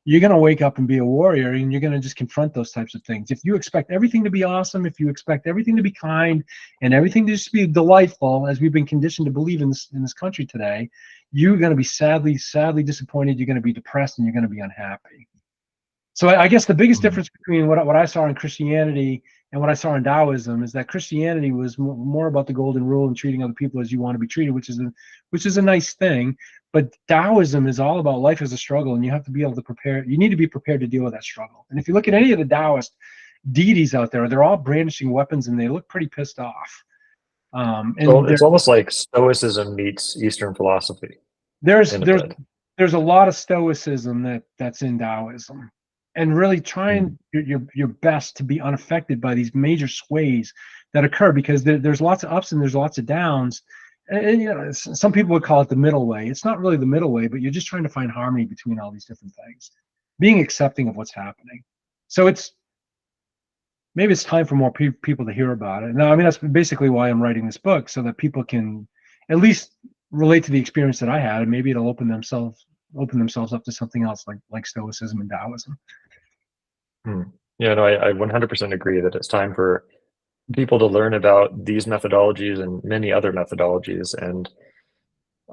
S2: you're going to wake up and be a warrior, and you're going to just confront those types of things. If you expect everything to be awesome, if you expect everything to be kind and everything to just be delightful, as we've been conditioned to believe in this country today, you're going to be sadly disappointed. You're going to be depressed, and you're going to be unhappy. So I guess the biggest
S1: Hmm.
S2: difference between what I saw in Christianity and what I saw in Taoism is that Christianity was more about the golden rule and treating other people as you want to be treated, which is a nice thing. But Taoism is all about life as a struggle, and you have to be able to prepare. You need to be prepared to deal with that struggle. And if you look at any of the Taoist deities out there, they're all brandishing weapons, and they look pretty pissed off.
S1: So
S2: And
S1: it's almost like Stoicism meets Eastern philosophy
S2: there's
S1: in a
S2: there's
S1: bit.
S2: there's a lot of stoicism that's in Taoism, and really trying
S1: Hmm.
S2: your best to be unaffected by these major sways that occur, because there's lots of ups and there's lots of downs. And some people would call it the middle way. It's not really the middle way, but you're just trying to find harmony between all these different things, being accepting of what's happening. So maybe it's time for more people to hear about it. Now, I mean, that's basically why I'm writing this book, so that people can at least relate to the experience that I had, and maybe it'll open themselves up to something else like Stoicism and Taoism.
S1: Yeah, no, I 100% agree that it's time for people to learn about these methodologies and many other methodologies. And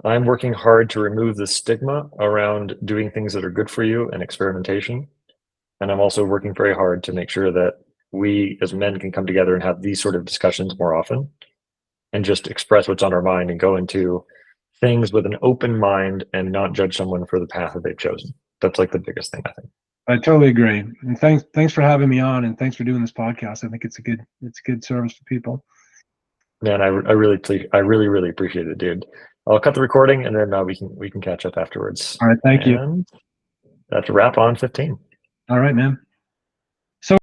S1: I'm working hard to remove the stigma around doing things that are good for you and experimentation. And I'm also working very hard to make sure that we as men can come together and have these sort of discussions more often and just express what's on our mind and go into things with an open mind and not judge someone for the path that they've chosen. That's like the biggest thing, I think.
S2: I totally agree. And thanks for having me on, and thanks for doing this podcast. I think it's a good service for people.
S1: Man, I really appreciate it, dude. I'll cut the recording and then we can catch up afterwards.
S2: All right, thank you.
S1: And that's a wrap on 15.
S2: All right, man.